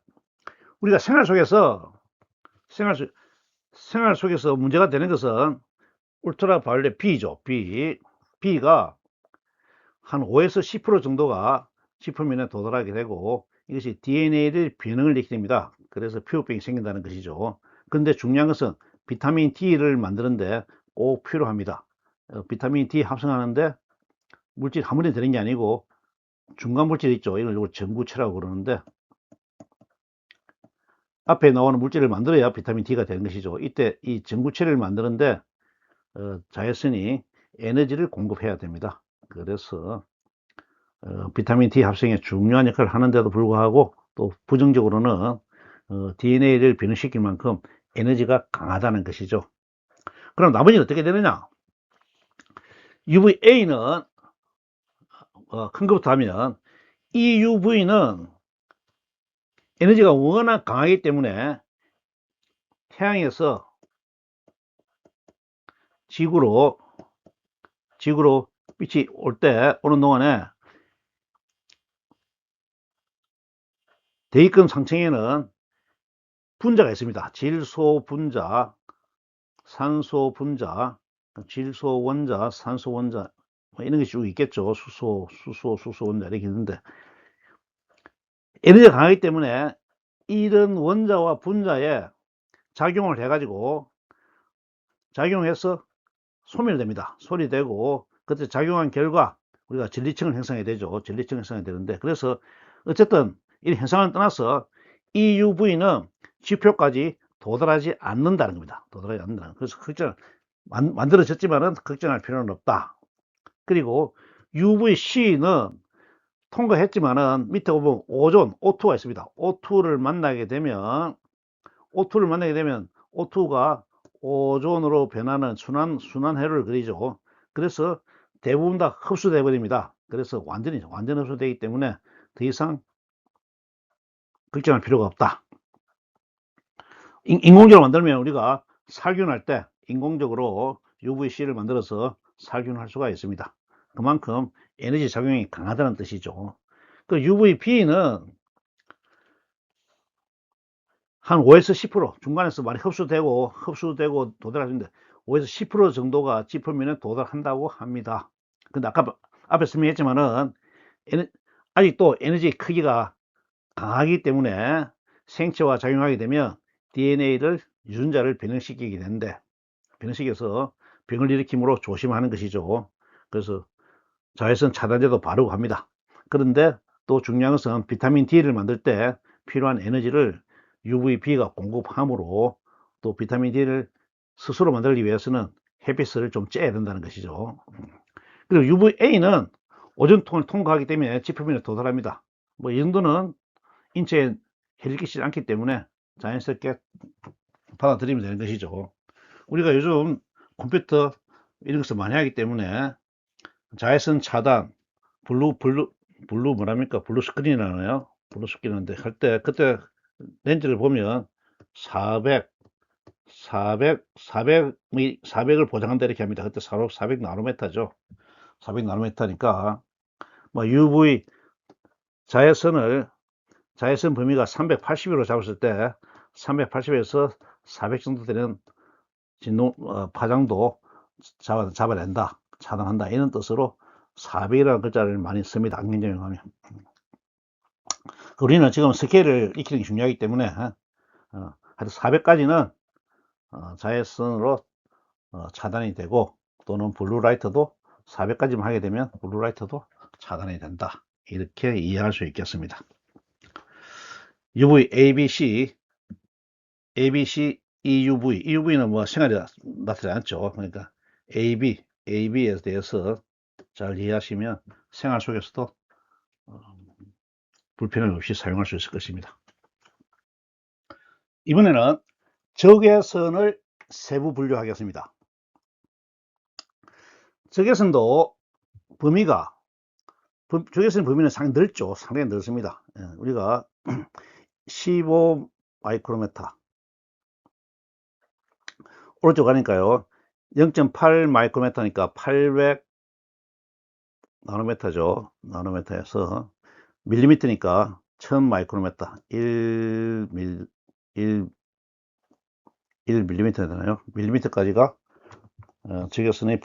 우리가 생활 속에서 문제가 되는 것은 울트라 바이올렛 B죠. B가 한 5에서 10% 정도가 지표면에 도달하게 되고 이것이 DNA를 변형을 일으킵니다. 그래서 피부병이 생긴다는 것이죠. 그런데 중요한 것은 비타민 D를 만드는데 꼭 필요합니다. 비타민 D 합성하는데 물질 한 번에 되는 게 아니고 중간 물질 있죠. 이걸 전구체라고 그러는데 앞에 나오는 물질을 만들어야 비타민 D가 되는 것이죠. 이때 이 전구체를 만드는데 자외선이 에너지를 공급해야 됩니다. 그래서 비타민 D 합성에 중요한 역할을 하는데도 불구하고 또 부정적으로는 DNA를 변형시킬 만큼 에너지가 강하다는 것이죠. 그럼 나머지는 어떻게 되느냐? UVA는 큰 것부터 하면 이 UV는 에너지가 워낙 강하기 때문에 태양에서 지구로 빛이 오는 동안에 대기권 상층에는 분자가 있습니다. 질소 분자, 산소 분자, 질소 원자, 산소 원자 뭐 이런 것이 쭉 있겠죠. 수소 원자 이렇게 있는데 에너지가 강하기 때문에 이런 원자와 분자에 작용을 해가지고 작용해서 소멸됩니다. 소리되고 그때 작용한 결과 우리가 전리층을 형성해야 되죠. 전리층을 형성해야 되는데 그래서 어쨌든 이 현상을 떠나서 이 UV는 지표까지 도달하지 않는다는 겁니다. 도달하지 않는다는. 그래서 만들어졌지만은 걱정할 필요는 없다. 그리고 UVC는 통과했지만은 밑에 보면 오존, O2가 있습니다. O2를 만나게 되면 O2가 오존으로 변하는 순환회로를 그리죠. 그래서 대부분 다 흡수돼 버립니다. 그래서 완전 흡수되기 때문에 더 이상 걱정할 필요가 없다. 인공적으로 만들면 우리가 살균할 때 인공적으로 UVC를 만들어서 살균할 수가 있습니다. 그만큼 에너지 작용이 강하다는 뜻이죠. 그 UVB는 한 5에서 10% 중간에서 많이 흡수되고 도달하는데 5에서 10% 정도가 지표면에 도달한다고 합니다. 근데 아까 앞에 설명했지만은 아직도 에너지 크기가 강하기 때문에 생체와 작용하게 되면 DNA를 유전자를 변형시키게 되는데 변형시켜서 병을 일으킴으로 조심하는 것이죠. 그래서 자외선 차단제도 바르고 합니다. 그런데 또 중요한 것은 비타민 D를 만들 때 필요한 에너지를 UVB가 공급하므로 또 비타민 D를 스스로 만들기 위해서는 햇빛을 좀 쬐야 된다는 것이죠. 그리고 UVA는 오존통을 통과하기 때문에 지표면에 도달합니다. 뭐 이 정도는 인체에 해를 끼치지 않기 때문에 자연스럽게 받아들이면 되는 것이죠. 우리가 요즘 컴퓨터 이런 것을 많이 하기 때문에 자외선 차단, 블루 스크린이라나요? 블루 스크린인데 할 때 그때 렌즈를 보면 400을 보장한다 이렇게 합니다. 그때 400 나노메타죠. 400 나노메타니까 뭐 UV 자외선을 자외선 범위가 380으로 잡았을 때 380에서 400 정도 되는 파장도 잡아낸다, 차단한다, 이런 뜻으로 400이라는 글자를 많이 씁니다. 안경점에 가면. 우리는 지금 스케일을 익히는 게 중요하기 때문에 하여튼 400까지는 자외선으로 차단이 되고, 또는 블루라이트도 400까지만 하게 되면 블루라이트도 차단이 된다, 이렇게 이해할 수 있겠습니다. UV, ABC, EUV, EUV는 뭐 생활에 나타나지 않죠. 그러니까 AB에 대해서 잘 이해하시면 생활 속에서도 불편함 없이 사용할 수 있을 것입니다. 이번에는 적외선을 세부 분류하겠습니다. 적외선도 적외선 범위는 상당히 넓죠. 상당히 넓습니다. 우리가 15 마이크로메타, 오른쪽 가니까요 0.8 마이크로메타니까 800 나노메타죠. 나노메타에서 밀리미터니까 1000 마이크로메타, 1밀리미터 되나요? 밀리미터까지가 적외선의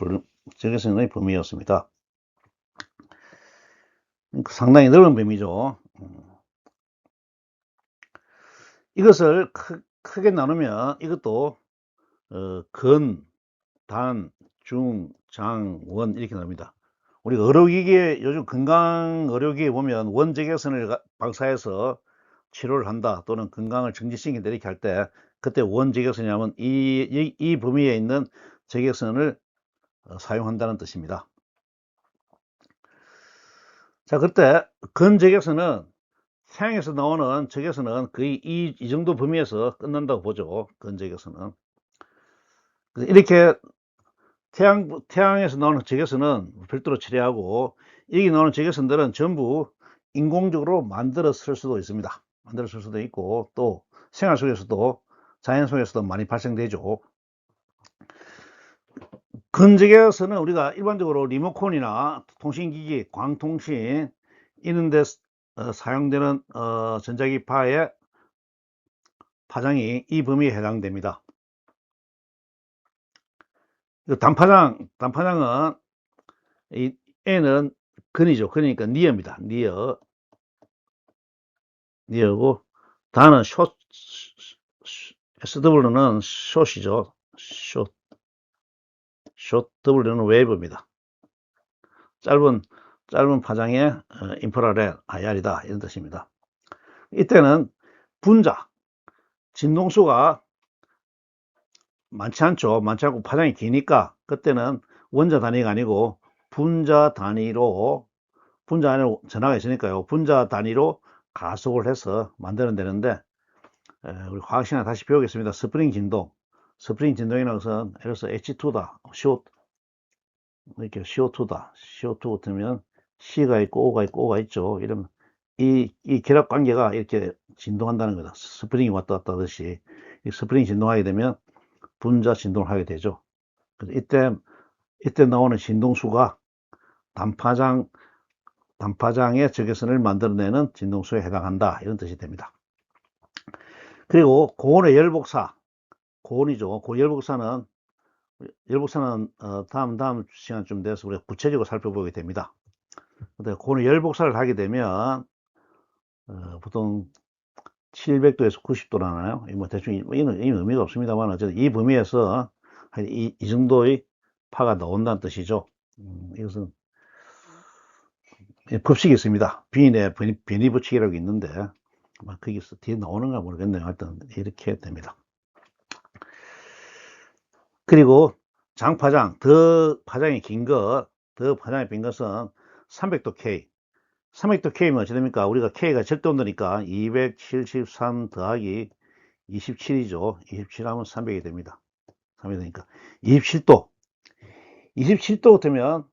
범위였습니다. 상당히 넓은 범위죠. 이것을 크게 나누면 이것도 근, 단, 중, 장, 원 이렇게 나눕니다. 우리가 의료기기에, 요즘 건강 의료기기에 보면 원적외선을 방사해서 치료를 한다, 또는 건강을 증진시킨다 이렇게 할 때 그때 원적외선이라면 이 범위에 있는 적외선을 사용한다는 뜻입니다. 자, 그때 근적외선은 태양에서 나오는 적외선은 거의 이 정도 범위에서 끝난다고 보죠. 근적외선은. 이렇게 태양에서 나오는 적외선은 별도로 처리하고, 여기 나오는 적외선들은 전부 인공적으로 만들어 쓸 수도 있습니다. 만들어 쓸 수도 있고, 또 생활 속에서도, 자연 속에서도 많이 발생되죠. 근적외선은 우리가 일반적으로 리모컨이나 통신기기, 광통신 이런 데 사용되는 전자기파의 파장이 이 범위에 해당됩니다. 단파장은 이 N은 근이죠. 그러니까 니어입니다. 니어고, 단은 SW는 숏이죠. 숏, W는 웨이브입니다. 짧은 파장의 인프라레드 IR이다, 이런 뜻입니다. 이때는 분자, 진동수가 많지 않고 파장이 기니까 그때는 원자 단위가 아니고 분자 단위로 전하가 있으니까요. 분자 단위로 가속을 해서 만들어내는데, 우리 화학 시간에 다시 배우겠습니다. 스프링 진동이라는 것은 예를 들어서 H2다, 이렇게 CO2다. CO2 같으면 C가 있고 O가 있죠. 이러면 이 결합 관계가 이렇게 진동한다는 거다. 스프링이 왔다 갔다 하듯이 이 스프링이 진동하게 되면 분자 진동을 하게 되죠. 그래서 이때 나오는 진동수가 단파장의 적외선을 만들어내는 진동수에 해당한다, 이런 뜻이 됩니다. 그리고 고온의 열복사, 고온이죠. 열복사는 다음 시간쯤 돼서 우리가 구체적으로 살펴보게 됩니다. 근데 고온의 열복사를 하게 되면 보통 700도에서 90도라나요? 뭐 대충 이는 의미가 없습니다만, 어쨌든 이 범위에서 이 정도의 파가 나온다는 뜻이죠. 이것은 법칙이 있습니다. 비인의 변이 법칙이라고 있는데, 거기서 뒤에 나오는가 모르겠네요. 하여튼 이렇게 됩니다. 그리고 장파장, 더 파장이 긴 것은 300도 K. 300도 K면 어찌 됩니까? 우리가 K가 절대온도니까 273 더하기 27이죠. 27하면 300이 됩니다. 300이 되니까 27도. 27도 같으면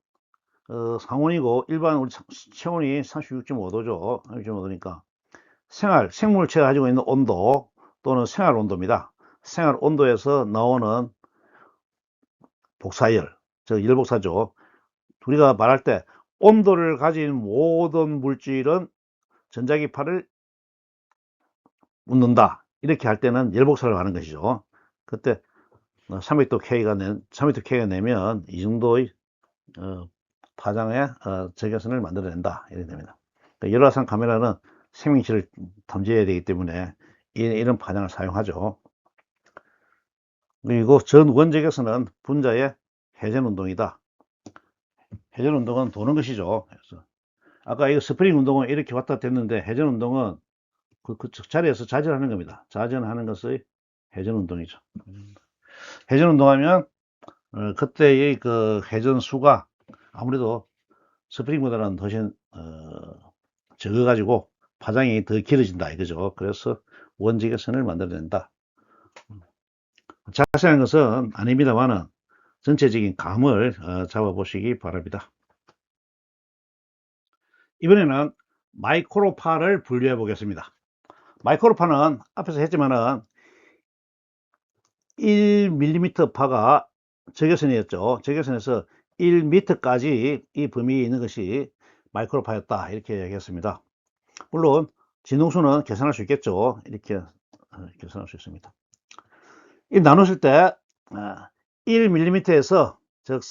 상온이고, 일반 우리 체온이 36.5도죠. 36.5도니까 생물체가 가지고 있는 온도 또는 생활 온도입니다. 생활 온도에서 나오는 복사열, 즉 열복사죠. 우리가 말할 때 온도를 가진 모든 물질은 전자기파를 웃는다. 이렇게 할 때는 열복사를 하는 것이죠. 그때 300도 K가 내면 이 정도의 파장의 적외선을 만들어낸다. 이렇게 됩니다. 그러니까 열화상 카메라는 생명체를 탐지해야 되기 때문에 이런 파장을 사용하죠. 그리고 전 원적외선은 분자의 회전운동이다. 회전운동은 도는 것이죠. 그래서 아까 이거 스프링 운동은 이렇게 왔다 됐는데 회전운동은 그 자리에서 자전하는 겁니다. 자전하는 것의 회전운동이죠. 회전운동하면 그때의 그 회전수가 아무래도 스프링보다는 훨씬 적어가지고 파장이 더 길어진다 이거죠. 그래서 원적외선을 만들어낸다. 자세한 것은 아닙니다만은 전체적인 감을 잡아보시기 바랍니다. 이번에는 마이크로파를 분류해 보겠습니다. 마이크로파는 앞에서 했지만은 1mm 파가 적외선이었죠. 적외선에서 1m까지 이 범위에 있는 것이 마이크로파였다 이렇게 얘기했습니다. 물론 진동수는 계산할 수 있겠죠. 이렇게 계산할 수 있습니다. 이 나누실 때 1mm에서 즉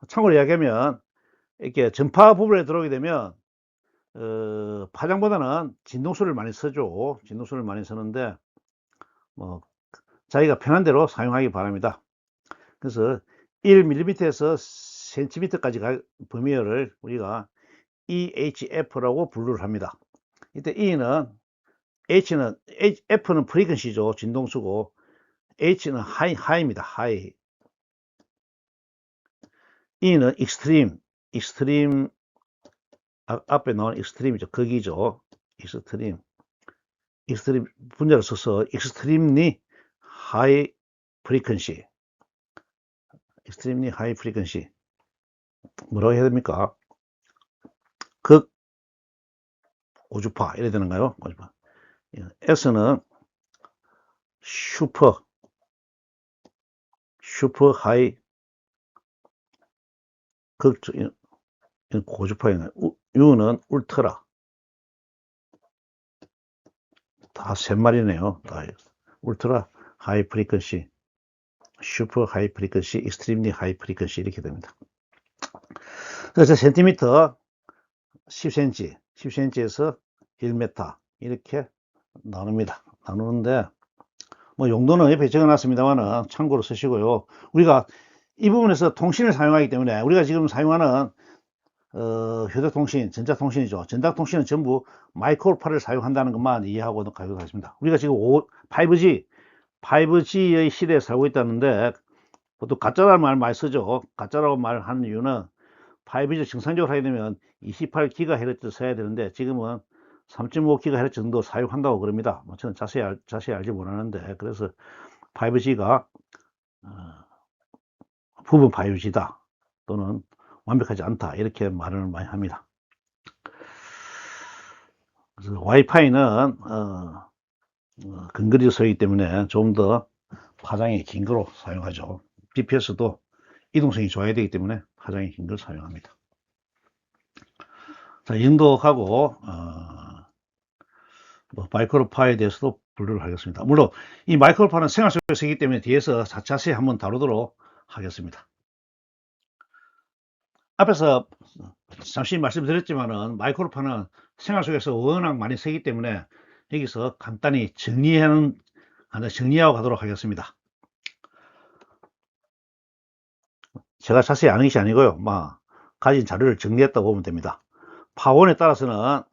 참고로 이야기하면 이렇게 전파 부분에 들어오게 되면 파장보다는 진동수를 많이 쓰죠. 진동수를 많이 쓰는데 뭐 자기가 편한 대로 사용하기 바랍니다. 그래서 1mm에서 cm까지 범위를 우리가 EHF라고 분류를 합니다. 이때 F는 프리퀀시죠. 진동수고 H는 하이입니다. 하이. E는 익스트림 앞에 나온 익스트림이죠. 극이죠. 익스트림 분자를 써서 익스트림리 하이 프리퀀시 뭐라고 해야 됩니까? 극 고주파 이래야 되는가요? 고주파. S는 슈퍼 하이 극 고주파이네. U는 울트라. 다 셋말이네요. 울트라 하이 프리퀀시, 슈퍼 하이 프리퀀시, 익스트림리 하이 프리퀀시 이렇게 됩니다. 그래서 센티미터 10cm에서 1m 이렇게 나누는데 뭐 용도는 옆에 적어놨습니다만은 참고로 쓰시고요. 우리가 이 부분에서 통신을 사용하기 때문에 우리가 지금 사용하는 휴대통신, 전자통신이죠. 전자통신은 전부 마이크로파를 사용한다는 것만 이해하고 가도록 하겠습니다. 우리가 지금 5G의 시대에 살고 있다는데 보통 가짜라는 말 많이 쓰죠. 가짜라고 말하는 이유는 5G 정상적으로 하게 되면 28GHz 써야 되는데 지금은 3.5GHz 정도 사용한다고 그럽니다. 뭐 저는 자세히 알지 못하는데 그래서 5G가 부분 5G다 또는 완벽하지 않다 이렇게 말을 많이 합니다. 그래서 와이파이는 근거리로 쓰기 때문에 좀 더 파장이 긴 거로 사용하죠. GPS도 이동성이 좋아야 되기 때문에 파장이 긴 걸 사용합니다. 자, 이 정도 하고 마이크로파에 대해서도 분류를 하겠습니다. 물론 이 마이크로파는 생활 속에 쓰기 때문에 뒤에서 자세히 한번 다루도록 하겠습니다. 앞에서 잠시 말씀드렸지만은 마이크로파는 생활 속에서 워낙 많이 쓰기 때문에 여기서 간단히 정리하고 가도록 하겠습니다. 제가 자세히 아는 것이 아니고요. 가진 자료를 정리했다고 보면 됩니다. 파원에 따라서는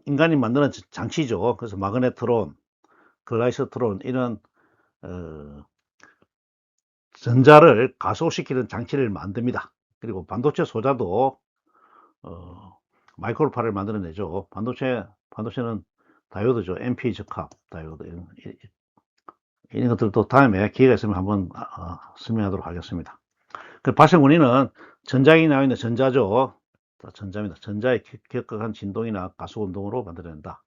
인간이 만드는 장치죠. 그래서 마그네트론, 글라이서트론 이런 전자를 가속시키는 장치를 만듭니다. 그리고 반도체 소자도 마이크로파를 만들어내죠. 반도체는 다이오드죠. NP 적합 다이오드 이런 것들도 다음에 기회가 있으면 한번 설명하도록 하겠습니다. 그 발생 원인은 전자에 나와 있는 전자죠. 전자입니다. 전자의 격한 진동이나 가속 운동으로 만들어낸다.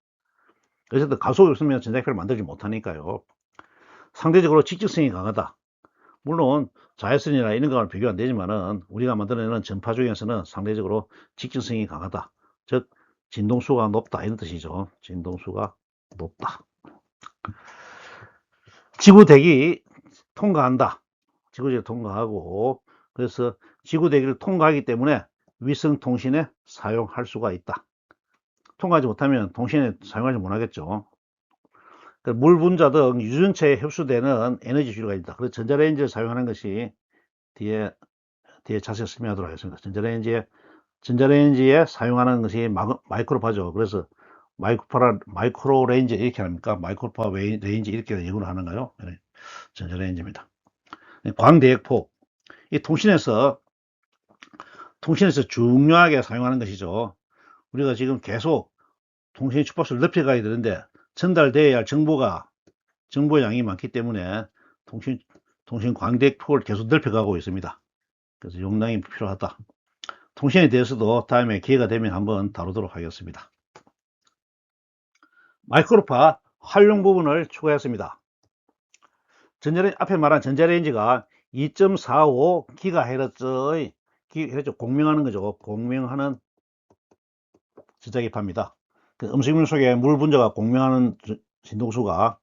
어쨌든 가속이 없으면 전자기파를 만들지 못하니까요. 상대적으로 직접성이 강하다. 물론 자외선이나 이런 거랑 비교 안 되지만은 우리가 만들어내는 전파 중에서는 상대적으로 직접성이 강하다. 즉 진동수가 높다 이런 뜻이죠. 진동수가 높다. 지구대기 통과한다. 지구대기를 통과하고, 그래서 지구대기를 통과하기 때문에 위성통신에 사용할 수가 있다. 통과하지 못하면 통신에 사용하지 못하겠죠. 물 분자 등 유전체에 흡수되는 에너지 주류가 있다. 그래서 전자레인지를 사용하는 것이 뒤에 자세히 설명하도록 하겠습니다. 전자레인지에 사용하는 것이 마이크로파죠. 그래서 마이크로 레인지 이렇게 합니까? 마이크로파 레인지 이렇게 예고를 하는가요? 네, 전자레인지입니다. 광대역폭. 이 통신에서 중요하게 사용하는 것이죠. 우리가 지금 계속 통신 주파수를 높여가야 되는데 전달되어야 할 정보 양이 많기 때문에 통신 광대역폭을 계속 넓혀가고 있습니다. 그래서 용량이 필요하다. 통신에 대해서도 다음에 기회가 되면 한번 다루도록 하겠습니다. 마이크로파 활용 부분을 추가했습니다. 앞에 말한 전자레인지가 2.45GHz의 공명하는 거죠. 공명하는 전자기파입니다. 음식물 속에 물 분자가 공명하는 진동수가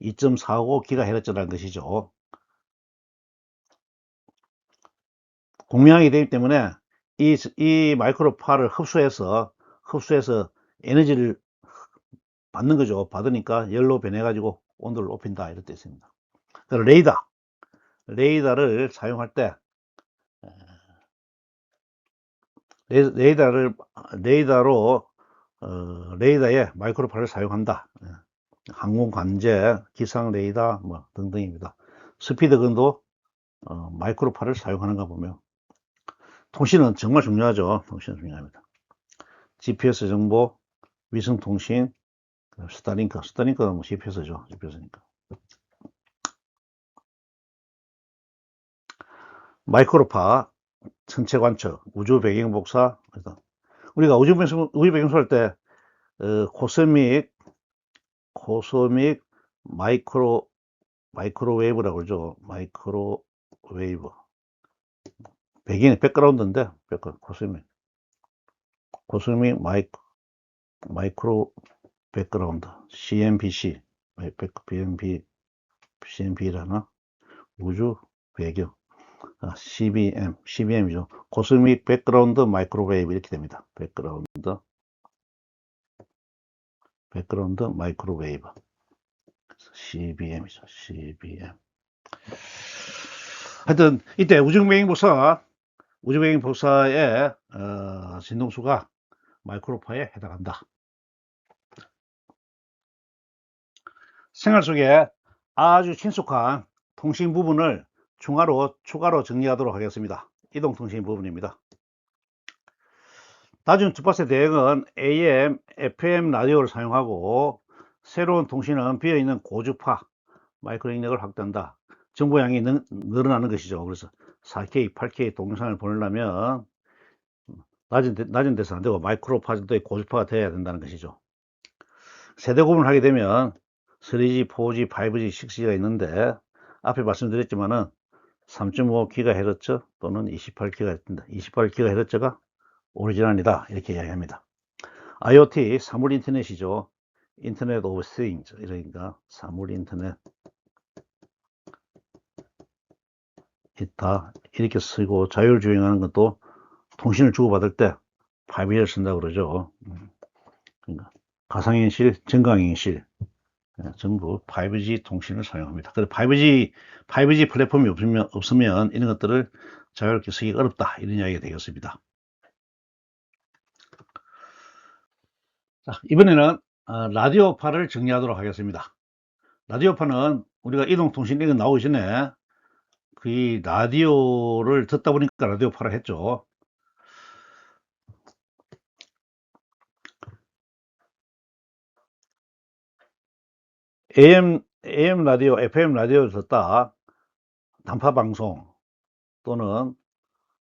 2.45GHz라는 것이죠. 공명하게 되기 때문에 이 마이크로파를 흡수해서 에너지를 받는 거죠. 받으니까 열로 변해가지고 온도를 높인다 이런 뜻입니다. 레이더를 사용할 때 레이더에 마이크로파를 사용한다. 항공 관제, 기상 레이더 뭐 등등입니다. 스피드건도 마이크로파를 사용하는가 보면 통신은 정말 중요하죠. 통신은 중요합니다. GPS 정보, 위성통신, 스타링크는 뭐 GPS죠. GPS니까. 마이크로파, 천체 관측, 우주 배경 복사. 우리가 우주 배경 복사할 때 코스믹 마이크로웨이브라고 그러죠. 마이크로웨이브. 배경이 백그라운드인데, 코스믹 마이크로 백그라운드. CMBC. CMB라나? 우주 배경. CBM이죠. 코스믹 백그라운드 마이크로웨이브 이렇게 됩니다. 백그라운드 마이크로웨이브. CBM이죠. CBM. 하여튼 이때 우주배경 복사의 진동수가 마이크로파에 해당한다. 생활 속에 아주 친숙한 통신 부분을 추가로 정리하도록 하겠습니다. 이동통신 부분입니다. 낮은 주파수 대역은 AM, FM 라디오를 사용하고 새로운 통신은 비어있는 고주파 마이크로 영역을 확대한다. 정보량이 늘어나는 것이죠. 그래서 4K, 8K 동영상을 보내려면 낮은 데서 안 되고 마이크로파 정도의 고주파가 돼야 된다는 것이죠. 세대 구분을 하게 되면 3G, 4G, 5G, 6G가 있는데 앞에 말씀드렸지만은 3.5GHz 또는 28GHz가 오리지널이다 이렇게 이야기합니다. IoT 사물 인터넷이죠. 인터넷 오브 띵스 이러니까 사물 인터넷 있다 이렇게 쓰고 자율주행하는 것도 통신을 주고받을 때 5G를 쓴다고 그러죠. 그러니까 가상현실, 증강현실 전부 5G 통신을 사용합니다. 그래서 5G 플랫폼이 없으면 이런 것들을 자유롭게 쓰기 어렵다 이런 이야기가 되겠습니다. 자, 이번에는 라디오파를 정리하도록 하겠습니다. 라디오파는 우리가 이동통신 이거 나오기 전에 그 라디오를 듣다 보니까 라디오파를 했죠. AM 라디오, FM 라디오를 듣다 단파 방송 또는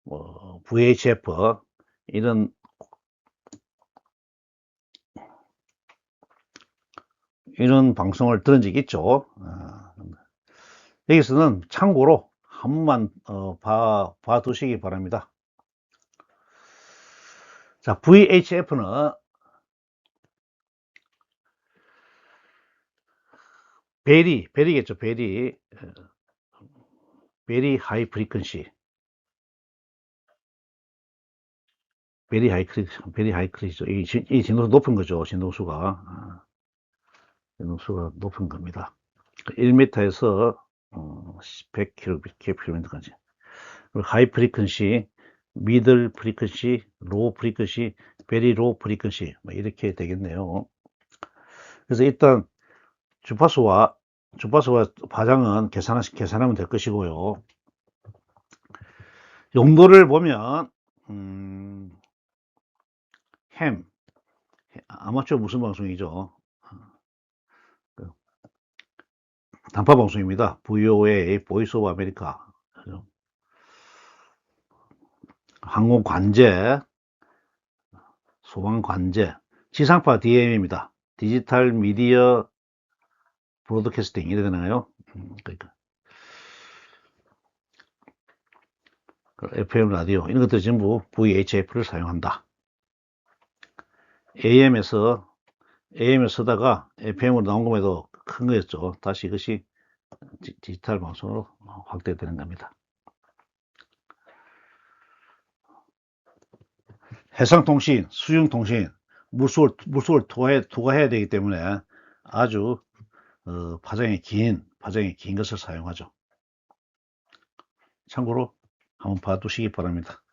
뭐 VHF 이런 방송을 들은 적이 있죠. 여기서는 참고로 한 번만 봐두시기 바랍니다. 자, VHF는 베리겠죠. 베리 하이 프리퀀시. 베리 하이크리죠. 이 진동수 높은 거죠. 진동수가. 진동수가 높은 겁니다. 1m에서 100km까지. 하이 프리퀀시, 미들 프리퀀시, 로우 프리퀀시, 베리 로우 프리퀀시 이렇게 되겠네요. 그래서 일단 주파수와 파장은 계산하면 될 것이고요. 용도를 보면 햄 아마추어 무슨 방송이죠? 단파 방송입니다. VOA, 보이스 오브 아메리카. 항공 관제, 소방 관제, 지상파 DM입니다. 디지털 미디어 브로드캐스팅 이래 되나요? 그러니까 FM 라디오 이런 것들 전부 VHF를 사용한다. AM에서 쓰다가 FM으로 나온 것에도 큰 거였죠. 다시 이것이 디지털 방송으로 확대되는 겁니다. 해상통신, 수중통신, 물속을 투과해야 되기 때문에 아주 파장이 긴 것을 사용하죠. 참고로 한번 봐두시기 바랍니다.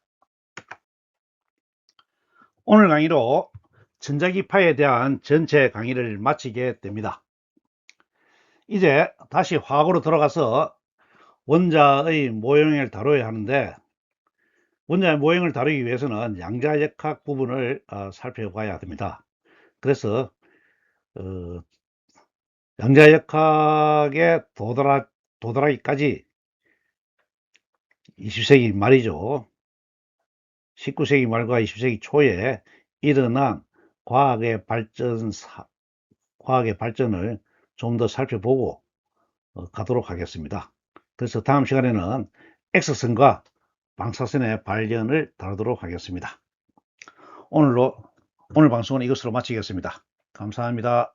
오늘 강의로 전자기파에 대한 전체 강의를 마치게 됩니다. 이제 다시 화학으로 들어가서 원자의 모형을 다뤄야 하는데, 원자의 모형을 다루기 위해서는 양자역학 부분을 살펴봐야 됩니다. 그래서 양자역학에 도달하기까지 20세기 말이죠. 19세기 말과 20세기 초에 일어난 과학의 발전을 좀 더 살펴보고 가도록 하겠습니다. 그래서 다음 시간에는 X선과 방사선의 발견을 다루도록 하겠습니다. 오늘 방송은 이것으로 마치겠습니다. 감사합니다.